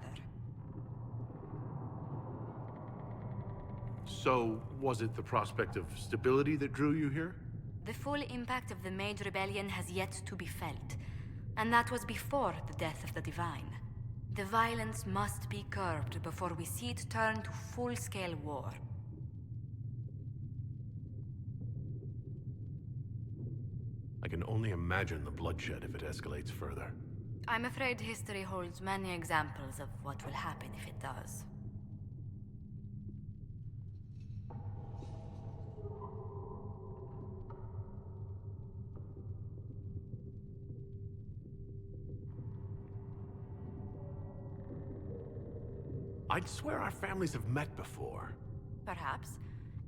So, was it the prospect of stability that drew you here? The full impact of the Mage Rebellion has yet to be felt, and that was before the death of the Divine. The violence must be curbed before we see it turn to full-scale war. I can only imagine the bloodshed if it escalates further. I'm afraid history holds many examples of what will happen if it does. I'd swear our families have met before. Perhaps.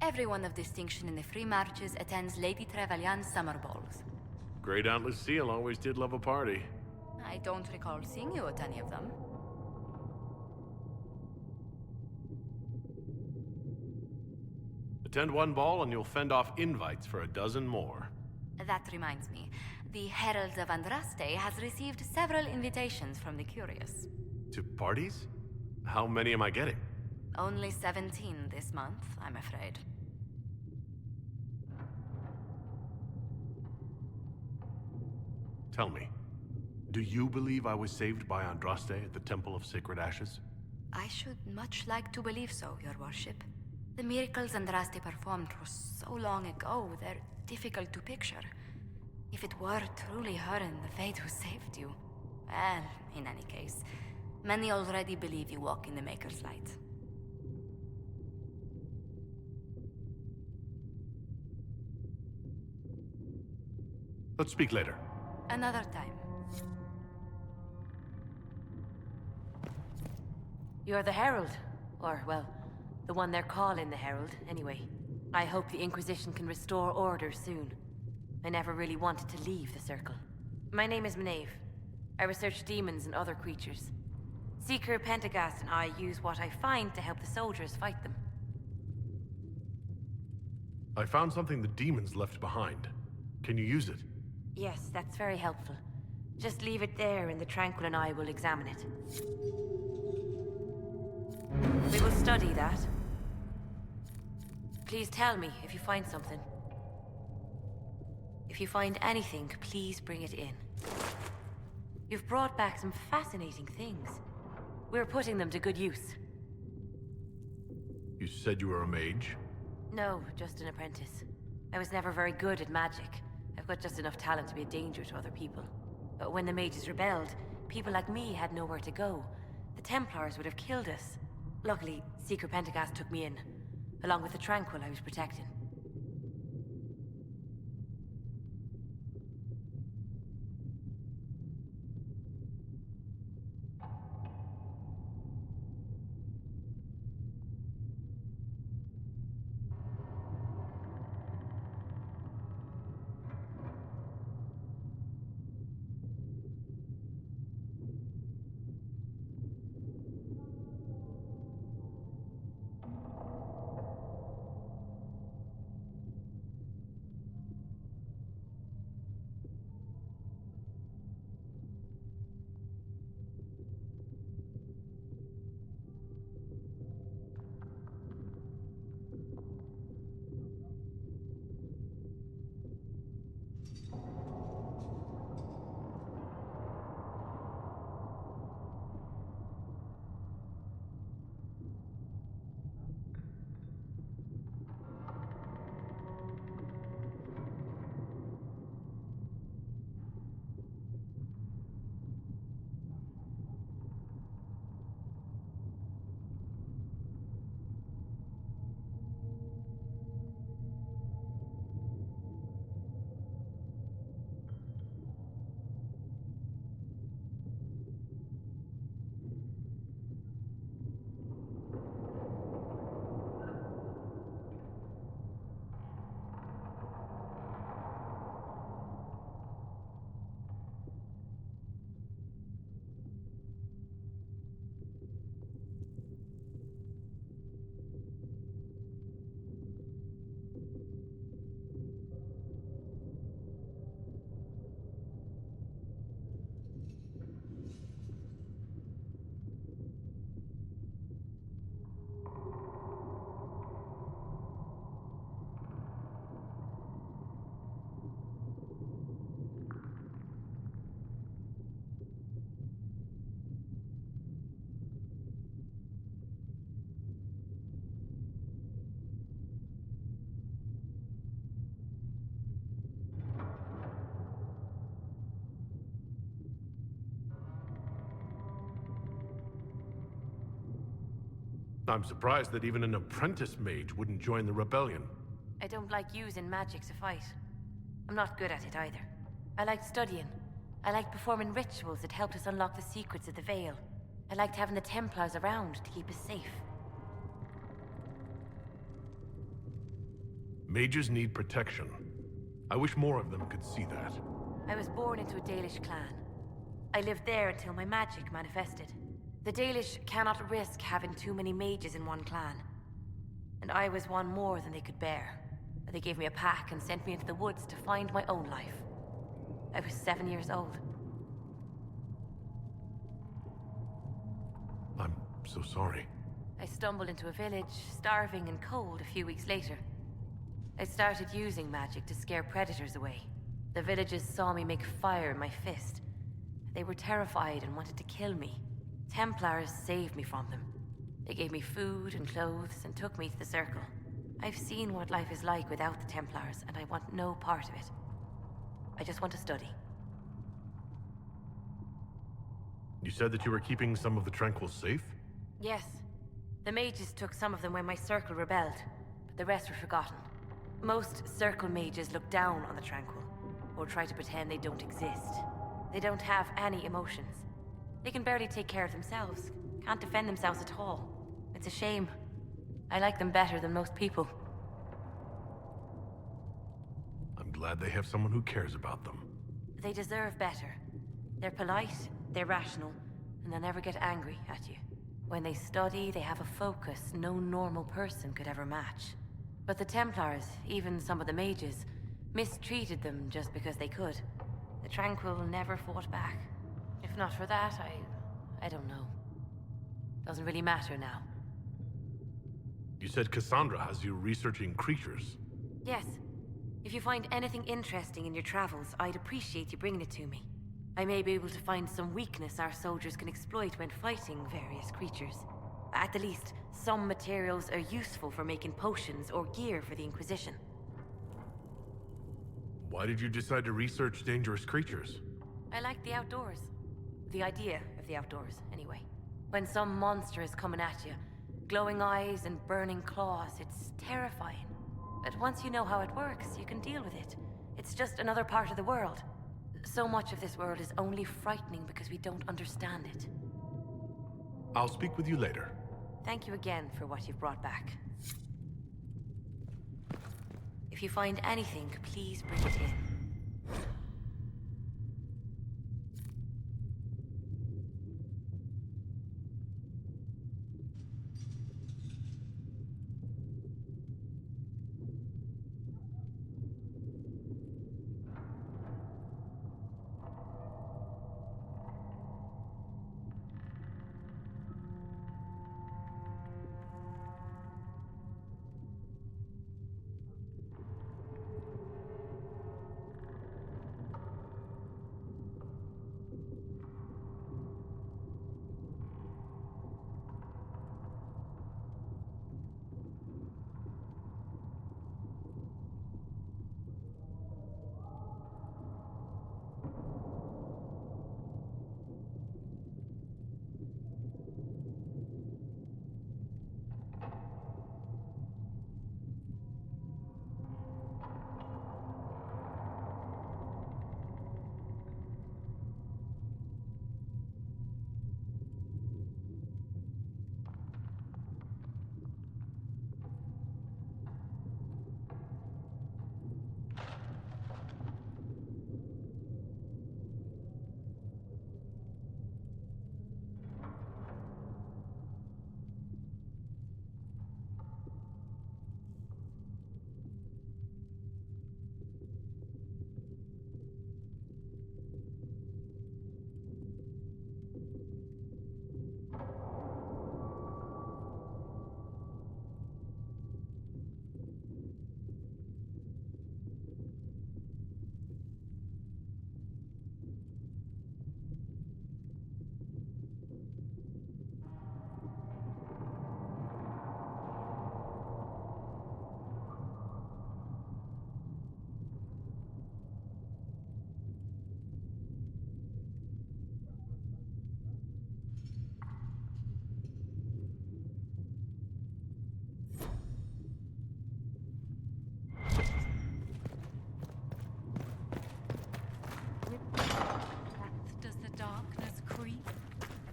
Everyone of distinction in the Free Marches attends Lady Trevelyan's summer balls. Great Aunt Lucille always did love a party. I don't recall seeing you at any of them. Attend one ball and you'll fend off invites for a dozen more. That reminds me. The Herald of Andraste has received several invitations from the curious. To parties? How many am I getting? Only 17 this month, I'm afraid. Tell me, do you believe I was saved by Andraste at the Temple of Sacred Ashes? I should much like to believe so, Your Worship. The miracles Andraste performed were so long ago, they're difficult to picture. If it were truly her and the Fate who saved you... Well, in any case, many already believe you walk in the Maker's light. Let's speak later. Another time. You're the Herald. Or, well, the one they're calling the Herald, anyway. I hope the Inquisition can restore order soon. I never really wanted to leave the Circle. My name is Maeve. I research demons and other creatures. Seeker, Pentagast, and I use what I find to help the soldiers fight them. I found something the demons left behind. Can you use it? Yes, that's very helpful. Just leave it there and the Tranquil and I will examine it. We will study that. Please tell me if you find something. If you find anything, please bring it in. You've brought back some fascinating things. We're putting them to good use. You said you were a mage? No, just an apprentice. I was never very good at magic. I've but just enough talent to be a danger to other people. But when the mages rebelled, people like me had nowhere to go. The Templars would have killed us. Luckily, Secret Pentagast took me in, along with the Tranquil I was protecting. I'm surprised that even an apprentice mage wouldn't join the rebellion. I don't like using magic to fight. I'm not good at it either. I liked studying. I liked performing rituals that helped us unlock the secrets of the Veil. I liked having the Templars around to keep us safe. Mages need protection. I wish more of them could see that. I was born into a Dalish clan. I lived there until my magic manifested. The Dalish cannot risk having too many mages in one clan. And I was one more than they could bear. They gave me a pack and sent me into the woods to find my own life. I was 7 years old. I'm so sorry. I stumbled into a village, starving and cold, a few weeks later. I started using magic to scare predators away. The villagers saw me make fire in my fist. They were terrified and wanted to kill me. Templars saved me from them. They gave me food and clothes and took me to the Circle. I've seen what life is like without the Templars, and I want no part of it. I just want to study. You said that you were keeping some of the Tranquils safe? Yes. The mages took some of them when my Circle rebelled, but the rest were forgotten. Most Circle mages look down on the Tranquil, or try to pretend they don't exist. They don't have any emotions. They can barely take care of themselves, can't defend themselves at all. It's a shame. I like them better than most people. I'm glad they have someone who cares about them. They deserve better. They're polite, they're rational, and they'll never get angry at you. When they study, they have a focus no normal person could ever match. But the Templars, even some of the mages, mistreated them just because they could. The Tranquil never fought back. If not for that, I don't know. Doesn't really matter now. You said Cassandra has you researching creatures. Yes. If you find anything interesting in your travels, I'd appreciate you bringing it to me. I may be able to find some weakness our soldiers can exploit when fighting various creatures. At the least, some materials are useful for making potions or gear for the Inquisition. Why did you decide to research dangerous creatures? I like the outdoors. The idea of the outdoors, anyway. When some monster is coming at you, glowing eyes and burning claws, it's terrifying. But once you know how it works, you can deal with it. It's just another part of the world. So much of this world is only frightening because we don't understand it. I'll speak with you later. Thank you again for what you've brought back. If you find anything, please bring it in.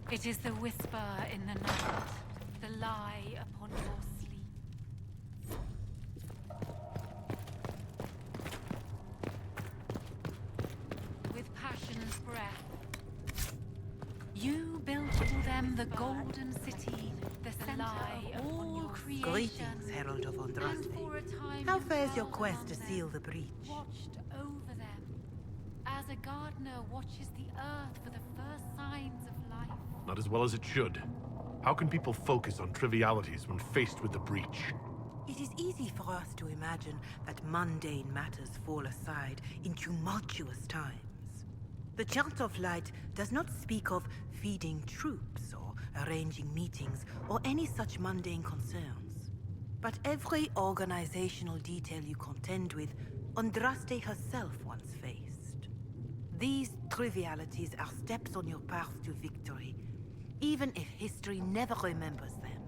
It is the whisper in the night, the lie upon your sleep. With passion's breath, you built for them the golden city, the center of all creation. Greetings, Herald of Andraste. How fares your quest to seal the breach? Watched over them, as a gardener watches the earth for the first signs of life. Not as well as it should. How can people focus on trivialities when faced with the breach? It is easy for us to imagine that mundane matters fall aside in tumultuous times. The Chant of Light does not speak of feeding troops or arranging meetings or any such mundane concerns. But every organizational detail you contend with, Andraste herself once faced. These trivialities are steps on your path to victory, even if history never remembers them.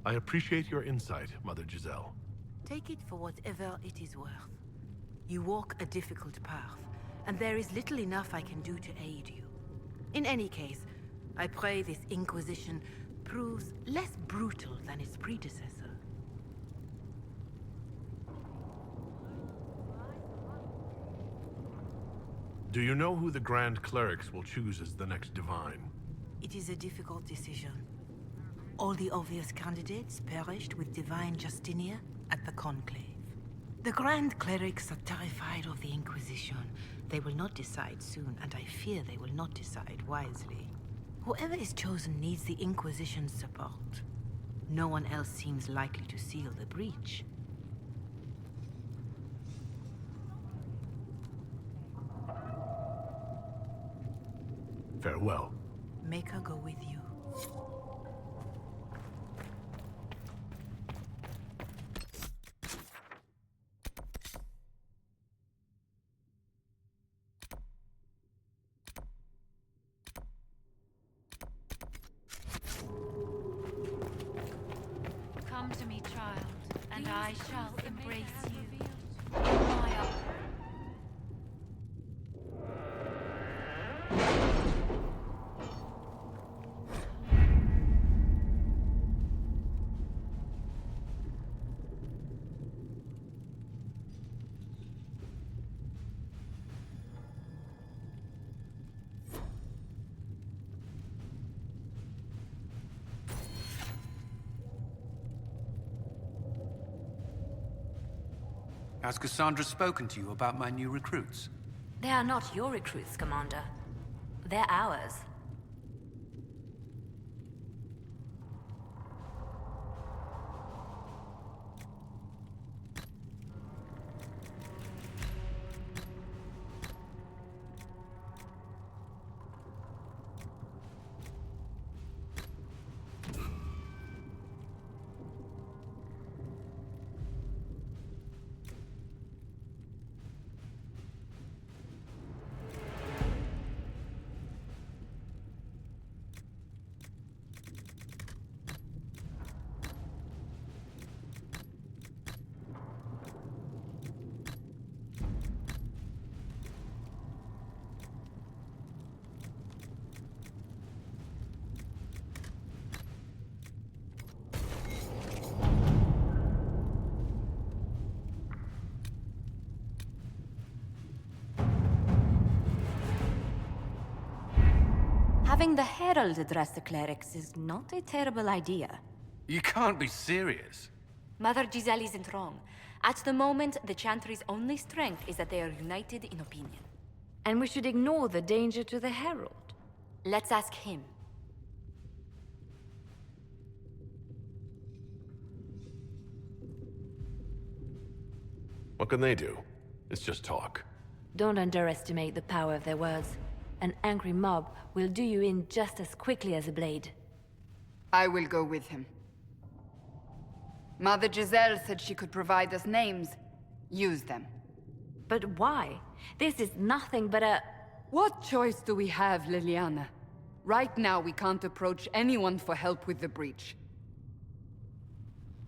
I appreciate your insight, Mother Giselle. Take it for whatever it is worth. You walk a difficult path, and there is little enough I can do to aid you. In any case, I pray this Inquisition proves less brutal than its predecessor. Do you know who the Grand Clerics will choose as the next Divine? It is a difficult decision. All the obvious candidates perished with Divine Justinia at the Conclave. The Grand Clerics are terrified of the Inquisition. They will not decide soon, and I fear they will not decide wisely. Whoever is chosen needs the Inquisition's support. No one else seems likely to seal the breach. Farewell. Make her go with you. I shall embrace you. My up. Has Cassandra spoken to you about my new recruits? They are not your recruits, Commander. They're ours. Having the Herald address the clerics is not a terrible idea. You can't be serious. Mother Giselle isn't wrong. At the moment, the Chantry's only strength is that they are united in opinion. And we should ignore the danger to the Herald. Let's ask him. What can they do? It's just talk. Don't underestimate the power of their words. An angry mob will do you in just as quickly as a blade. I will go with him. Mother Giselle said she could provide us names. Use them. But why? This is nothing but a... What choice do we have, Liliana? Right now, we can't approach anyone for help with the breach.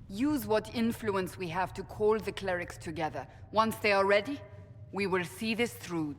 Use what influence we have to call the clerics together. Once they are ready, we will see this through.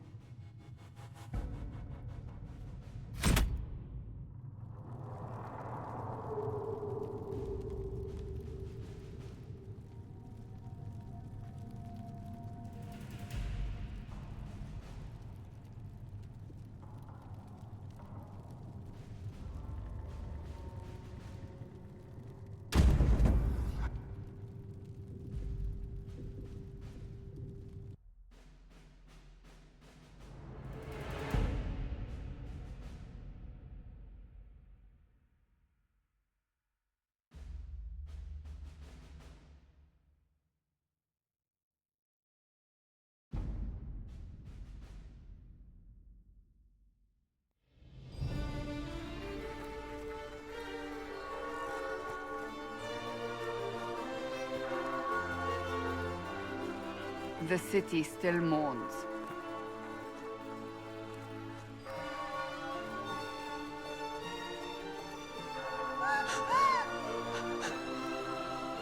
The city still mourns.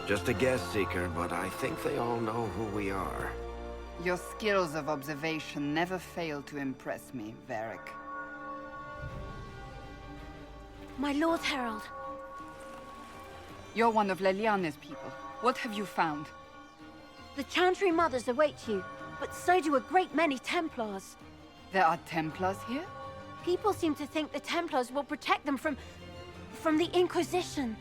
Just a guess, Seeker, but I think they all know who we are. Your skills of observation never fail to impress me, Varric. My Lord Herald. You're one of Leliana's people. What have you found? The Chantry Mothers await you, but so do a great many Templars. There are Templars here? People seem to think the Templars will protect them from the Inquisition.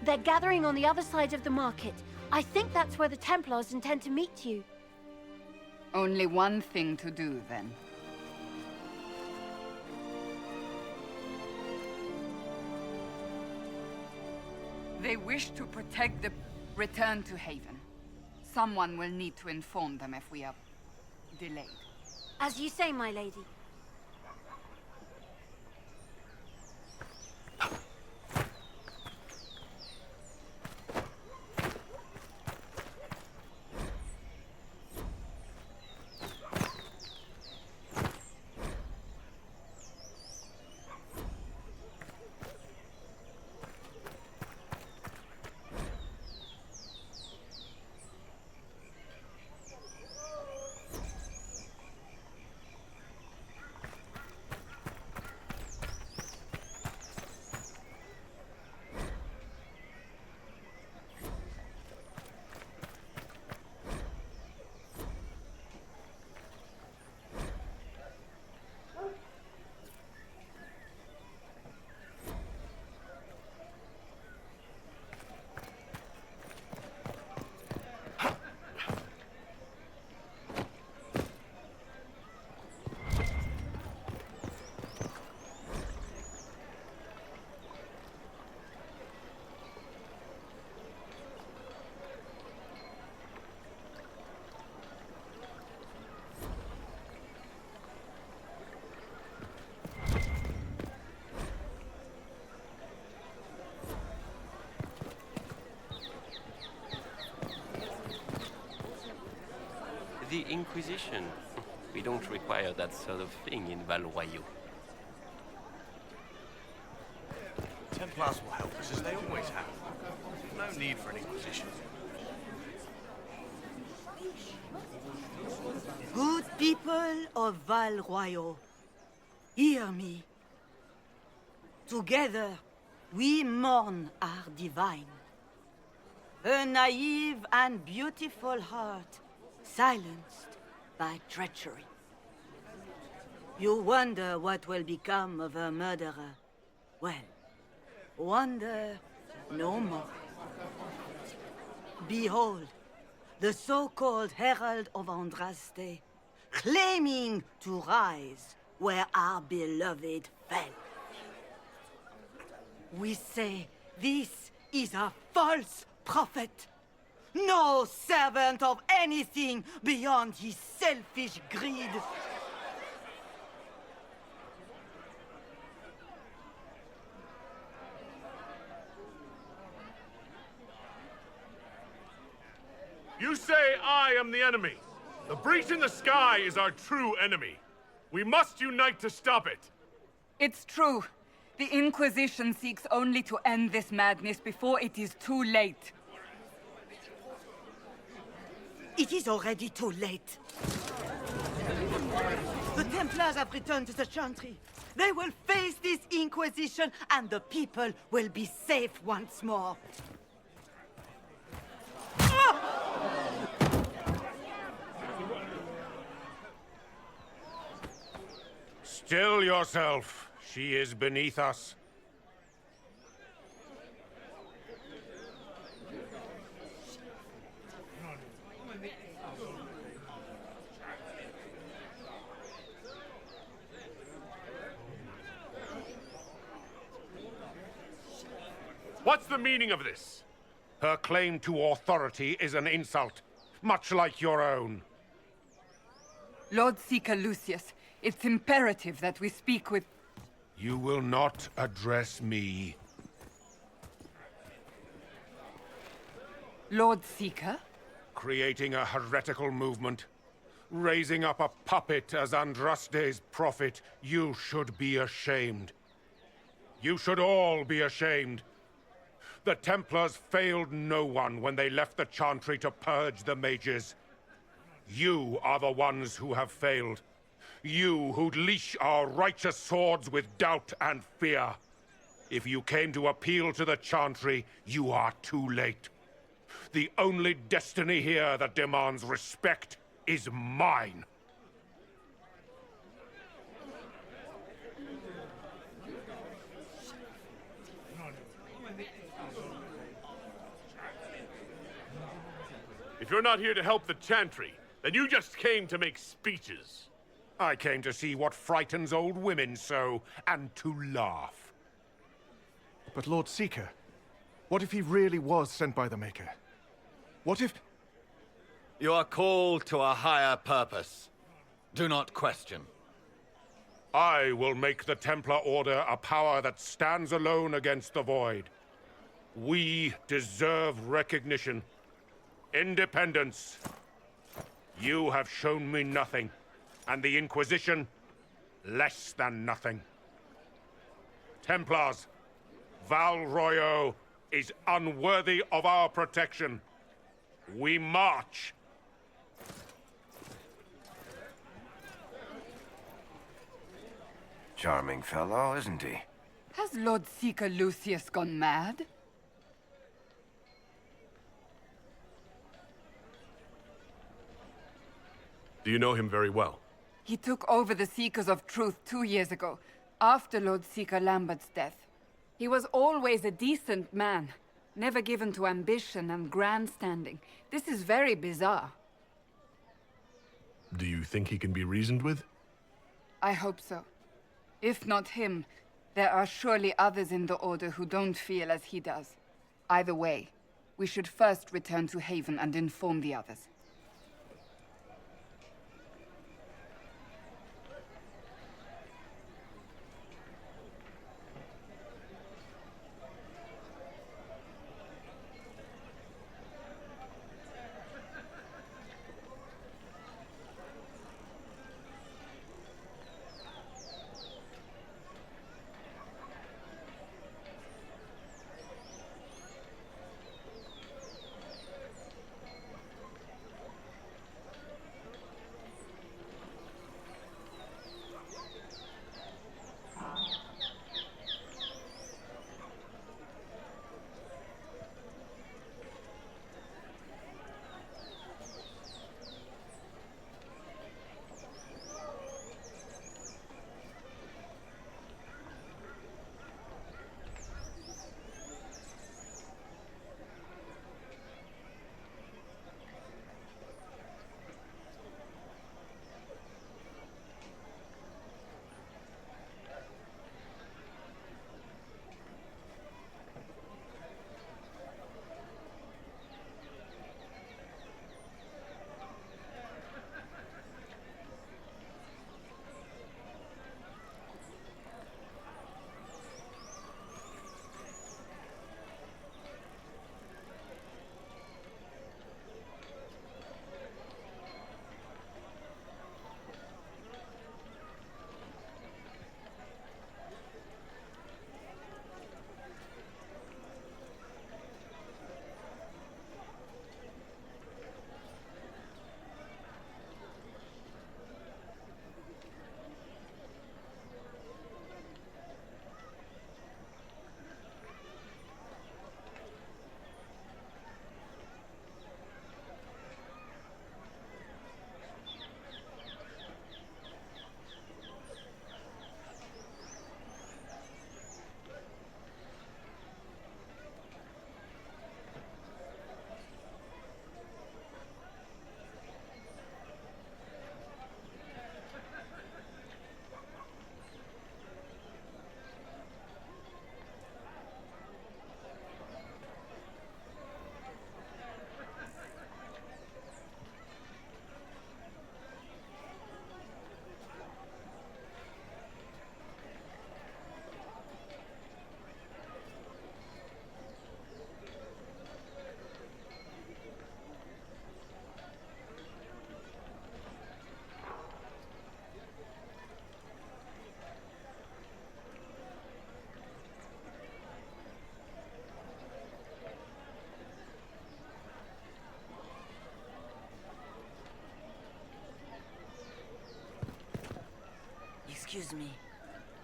They're gathering on the other side of the market. I think that's where the Templars intend to meet you. Only one thing to do, then. They wish to protect the return to Haven. Someone will need to inform them if we are delayed. As you say, my lady. Inquisition. We don't require that sort of thing in Val Royeaux. Templars will help us as they always have. No need for an Inquisition. Good people of Val Royeaux, hear me. Together, we mourn our divine. Her naive and beautiful heart, silenced by treachery. You wonder what will become of her murderer. Well, wonder no more. Behold, the so-called Herald of Andraste, claiming to rise where our beloved fell. We say this is a false prophet. No servant of anything beyond his selfish greed. You say I am the enemy. The breach in the sky is our true enemy. We must unite to stop it. It's true. The Inquisition seeks only to end this madness before it is too late. It is already too late. The Templars have returned to the Chantry. They will face this Inquisition, and the people will be safe once more. Still yourself. She is beneath us. What's the meaning of this? Her claim to authority is an insult, much like your own. Lord Seeker Lucius, it's imperative that we speak with... You will not address me. Lord Seeker? Creating a heretical movement. Raising up a puppet as Andraste's prophet. You should be ashamed. You should all be ashamed. The Templars failed no one when they left the Chantry to purge the mages. You are the ones who have failed. You who'd leash our righteous swords with doubt and fear. If you came to appeal to the Chantry, you are too late. The only destiny here that demands respect is mine. If you're not here to help the Chantry, then you just came to make speeches. I came to see what frightens old women so, and to laugh. But Lord Seeker, what if he really was sent by the Maker? What if... You are called to a higher purpose. Do not question. I will make the Templar Order a power that stands alone against the Void. We deserve recognition. Independence. You have shown me nothing. And the Inquisition, less than nothing. Templars, Val Royeaux is unworthy of our protection. We march. Charming fellow, isn't he? Has Lord Seeker Lucius gone mad? Do you know him very well? He took over the Seekers of Truth 2 years ago, after Lord Seeker Lambert's death. He was always a decent man, never given to ambition and grandstanding. This is very bizarre. Do you think he can be reasoned with? I hope so. If not him, there are surely others in the Order who don't feel as he does. Either way, we should first return to Haven and inform the others. Excuse me,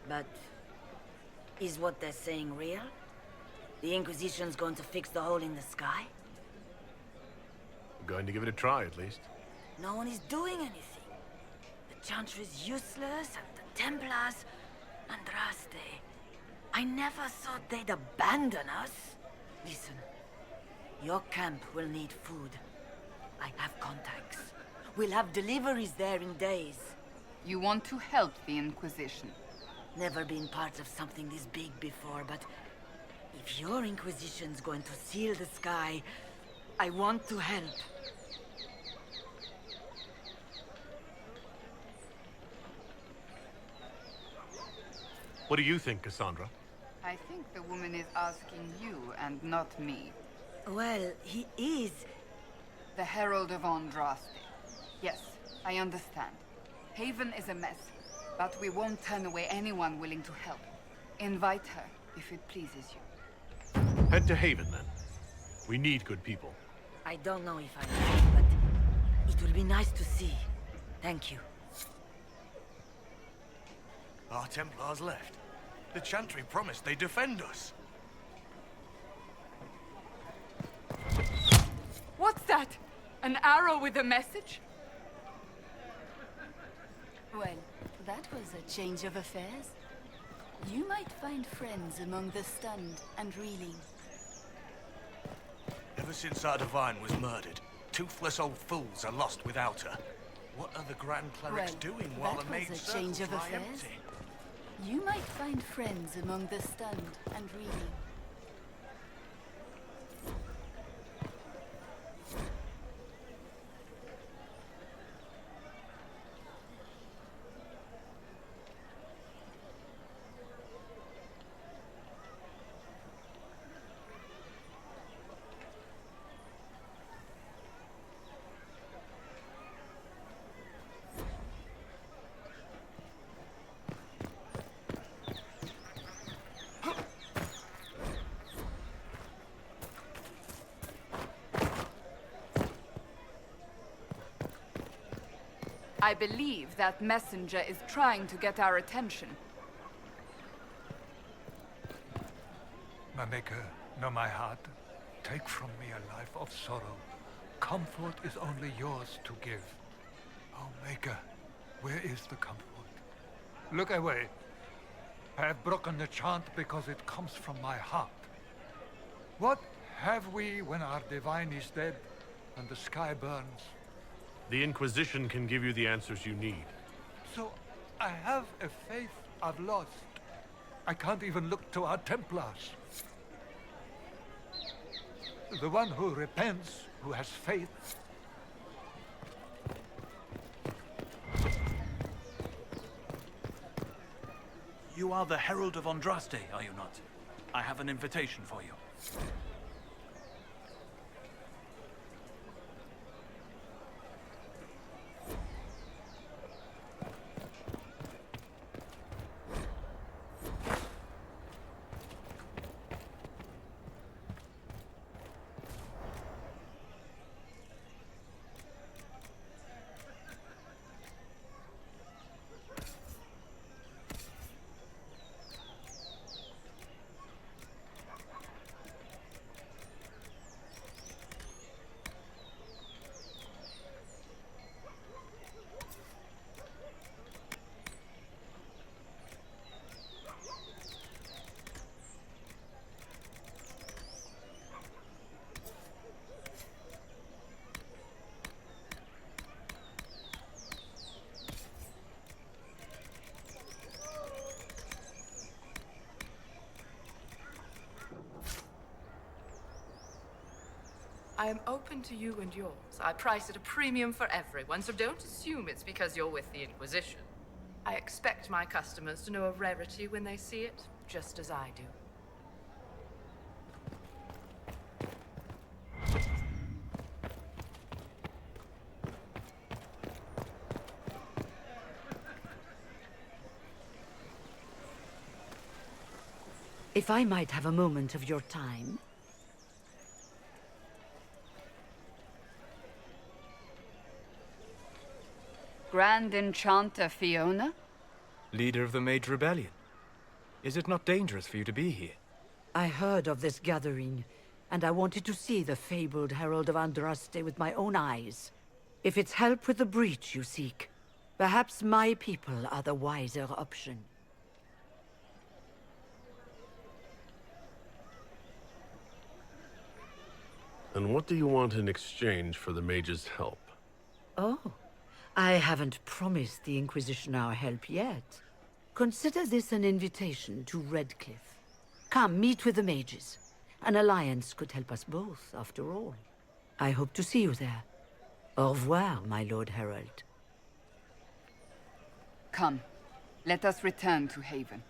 but is what they're saying real? The Inquisition's going to fix the hole in the sky? I'm going to give it a try, at least. No one is doing anything. The Chantry is useless, and the Templars... Andraste. I never thought they'd abandon us. Listen, your camp will need food. I have contacts. We'll have deliveries there in days. You want to help the Inquisition? Never been part of something this big before, but if your Inquisition's going to seal the sky, I want to help. What do you think, Cassandra? I think the woman is asking you and not me. Well, he is. The Herald of Andraste. Yes, I understand. Haven is a mess, but we won't turn away anyone willing to help. Invite her, if it pleases you. Head to Haven, then. We need good people. I don't know if I can, but it will be nice to see. Thank you. Our Templars left. The Chantry promised they'd defend us. What's that? An arrow with a message? Well, that was a change of affairs. You might find friends among the stunned and reeling. Ever since our Divine was murdered, toothless old fools are lost without her. What are the Grand Clerics doing while the main was a change of lie affairs. empty? You might find friends among the stunned and reeling. I believe that messenger is trying to get our attention. My Maker, know my heart. Take from me a life of sorrow. Comfort is only yours to give. Oh, Maker, where is the comfort? Look away. I have broken the chant because it comes from my heart. What have we when our Divine is dead and the sky burns? The Inquisition can give you the answers you need. So, I have a faith I've lost. I can't even look to our Templars. The one who repents, who has faith. You are the Herald of Andraste, are you not? I have an invitation for you. I am open to you and yours. I price at a premium for everyone, so don't assume it's because you're with the Inquisition. I expect my customers to know a rarity when they see it, just as I do. If I might have a moment of your time. Grand Enchanter Fiona? Leader of the Mage Rebellion. Is it not dangerous for you to be here? I heard of this gathering, and I wanted to see the fabled Herald of Andraste with my own eyes. If it's help with the breach you seek, perhaps my people are the wiser option. And what do you want in exchange for the mage's help? Oh, I haven't promised the Inquisition our help yet. Consider this an invitation to Redcliffe. Come, meet with the mages. An alliance could help us both, after all. I hope to see you there. Au revoir, my Lord Herald. Come, let us return to Haven.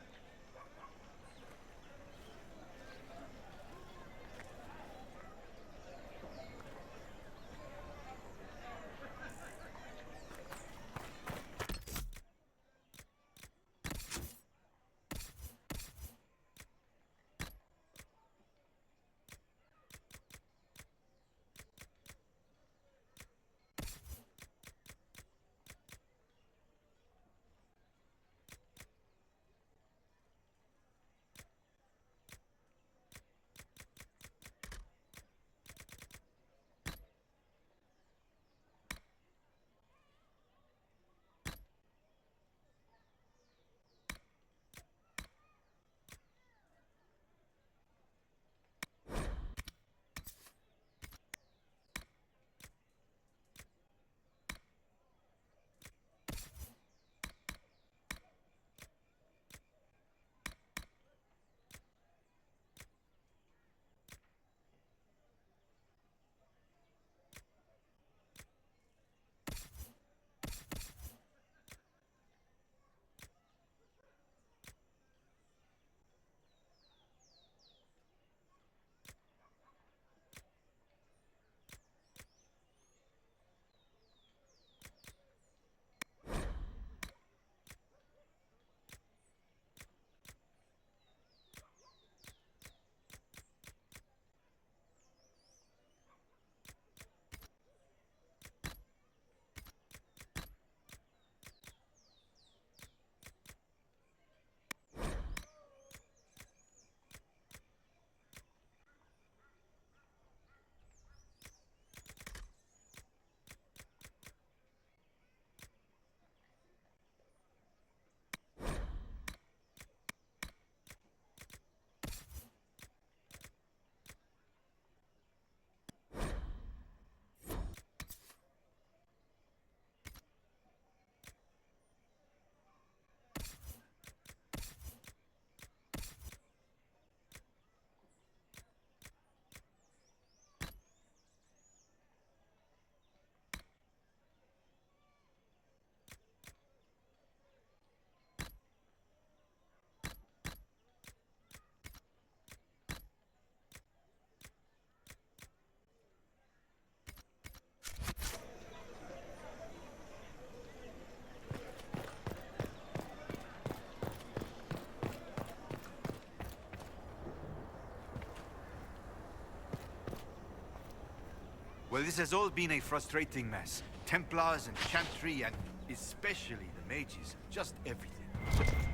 Well, this has all been a frustrating mess. Templars and Chantry and especially the mages. Just everything.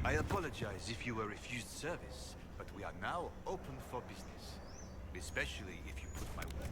I apologize if you were refused service, but we are now open for business. Especially if you put my word.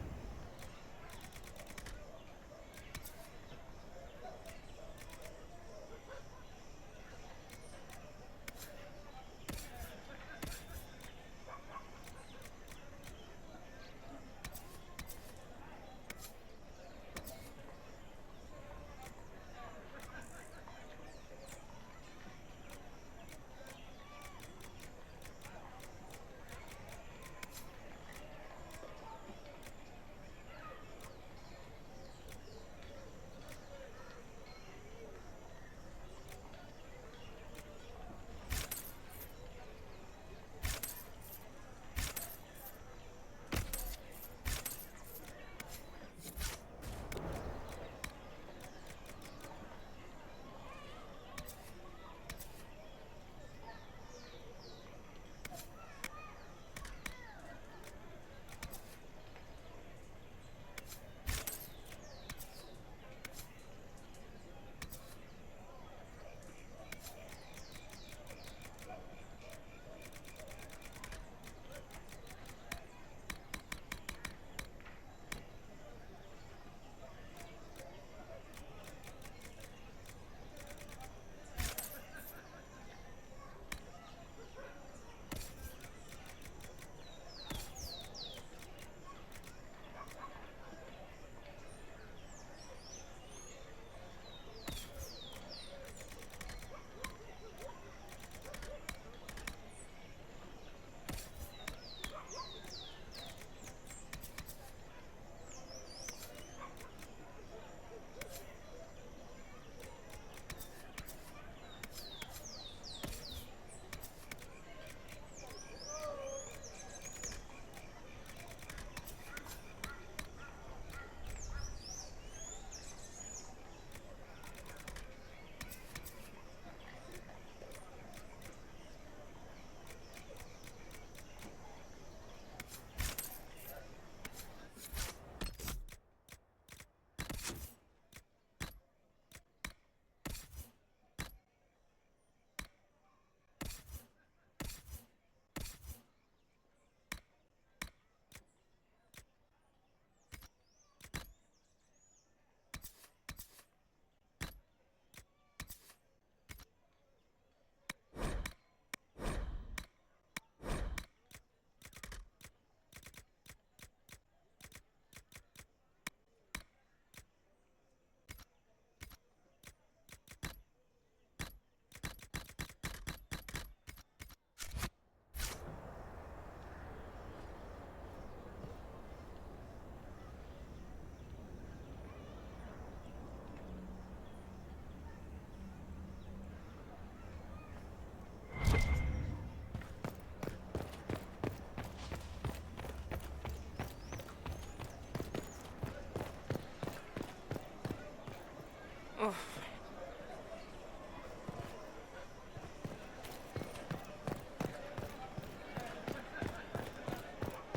Oh.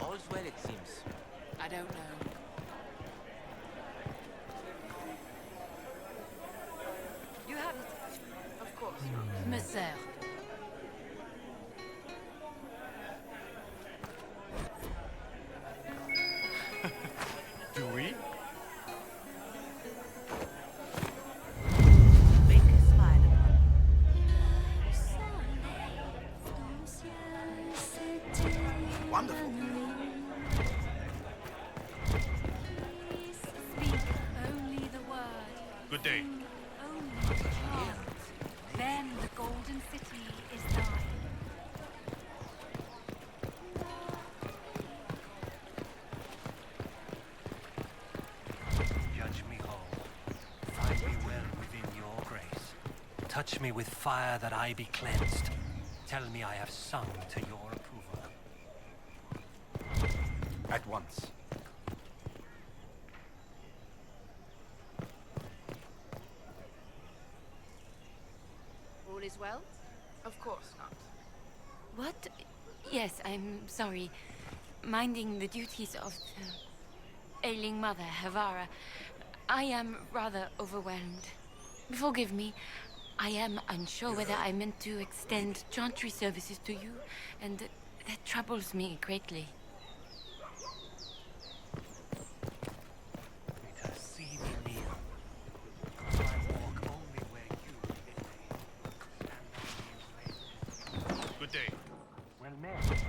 All's well, it seems. I don't know. You have it. Of course. Me sert. Do we? Wonderful. Speak only the word. Good day. Only the chant. Then the golden city is thine. Judge me whole. Find me well within your grace. Touch me with fire that I be cleansed. Tell me I have sung to your approval. At once. All is well? Of course not. What? Yes, I'm sorry. Minding the duties of the ailing mother, Havara. I am rather overwhelmed. Forgive me. I am unsure whether I meant to extend chantry services to you, and that troubles me greatly. See me kneel. I walk only where you bid me. Good day. Well met.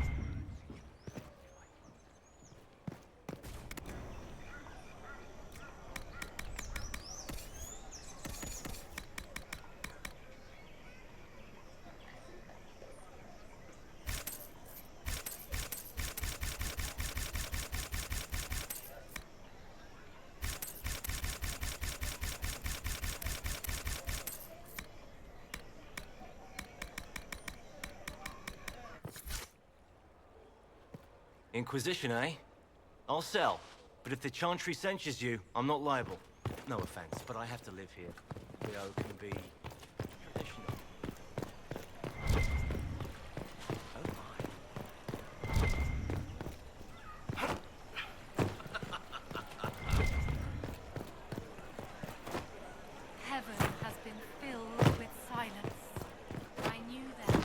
Inquisition, eh? I'll sell. But if the Chantry censures you, I'm not liable. No offense, but I have to live here. Leo can be traditional. Heaven has been filled with silence. I knew that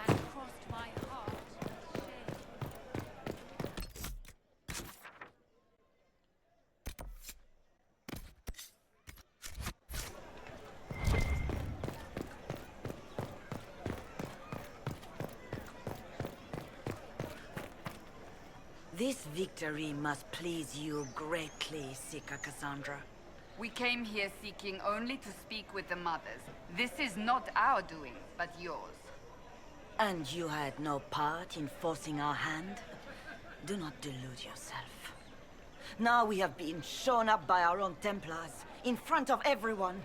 and crossed my heart with shame. This victory must please you greatly, Sika Cassandra. We came here seeking only to speak with the mothers. This is not our doing, but yours. And you had no part in forcing our hand? Do not delude yourself. Now we have been shown up by our own Templars, in front of everyone.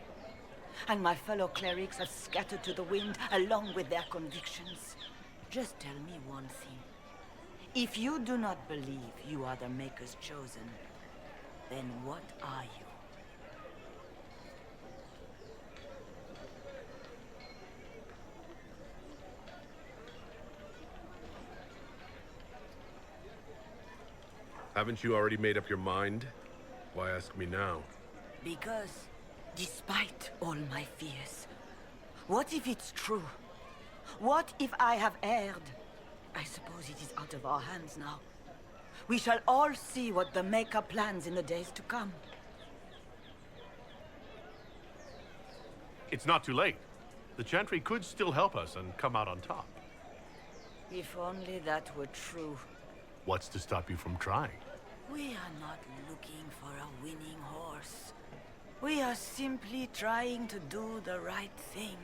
And my fellow clerics have scattered to the wind along with their convictions. Just tell me one thing. If you do not believe you are the Maker's chosen, then what are you? Haven't you already made up your mind? Why ask me now? Because, despite all my fears, what if it's true? What if I have erred? I suppose it is out of our hands now. We shall all see what the Maker plans in the days to come. It's not too late. The Chantry could still help us and come out on top. If only that were true. What's to stop you from trying? We are not looking for a winning horse. We are simply trying to do the right thing.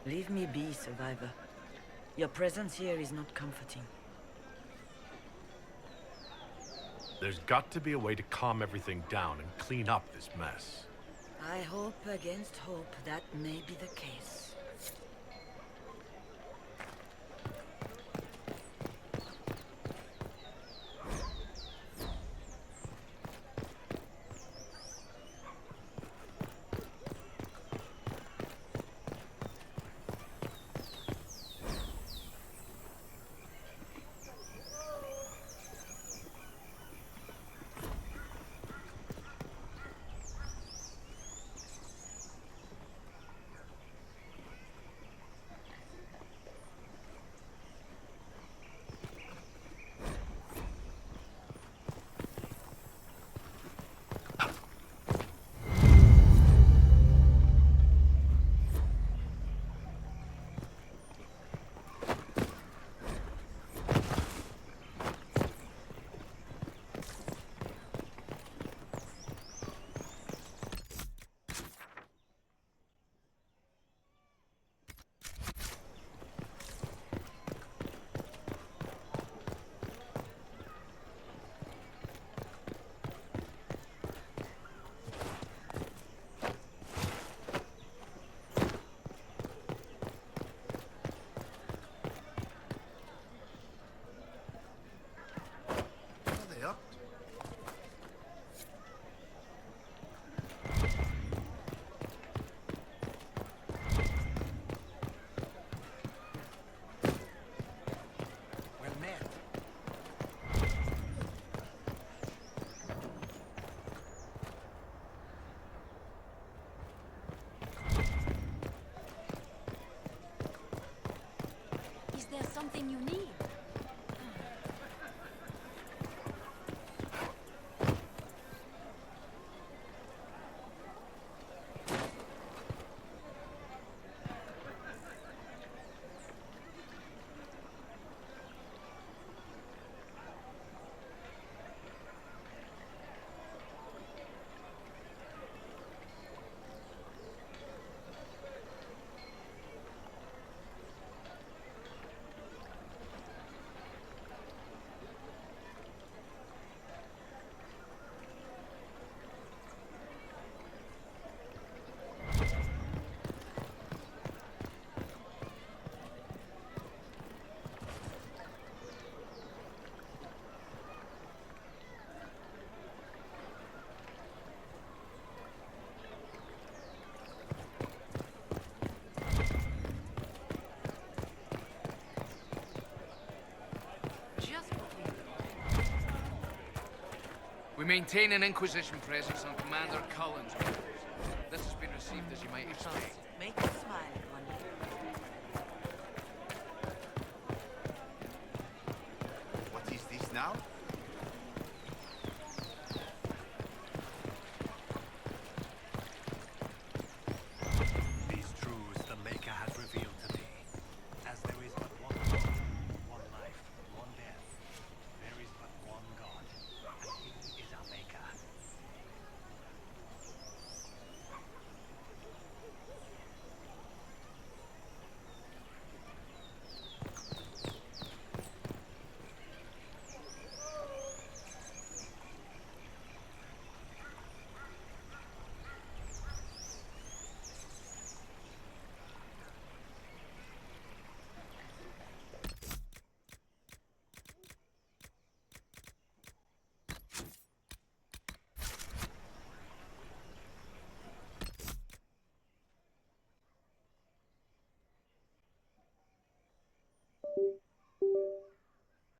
Leave me be, survivor. Your presence here is not comforting. There's got to be a way to calm everything down and clean up this mess. I hope against hope that may be the case. there something you need? We maintain an Inquisition presence on Commander Cullen's orders. This has been received as you might expect. Make us smile, Commander.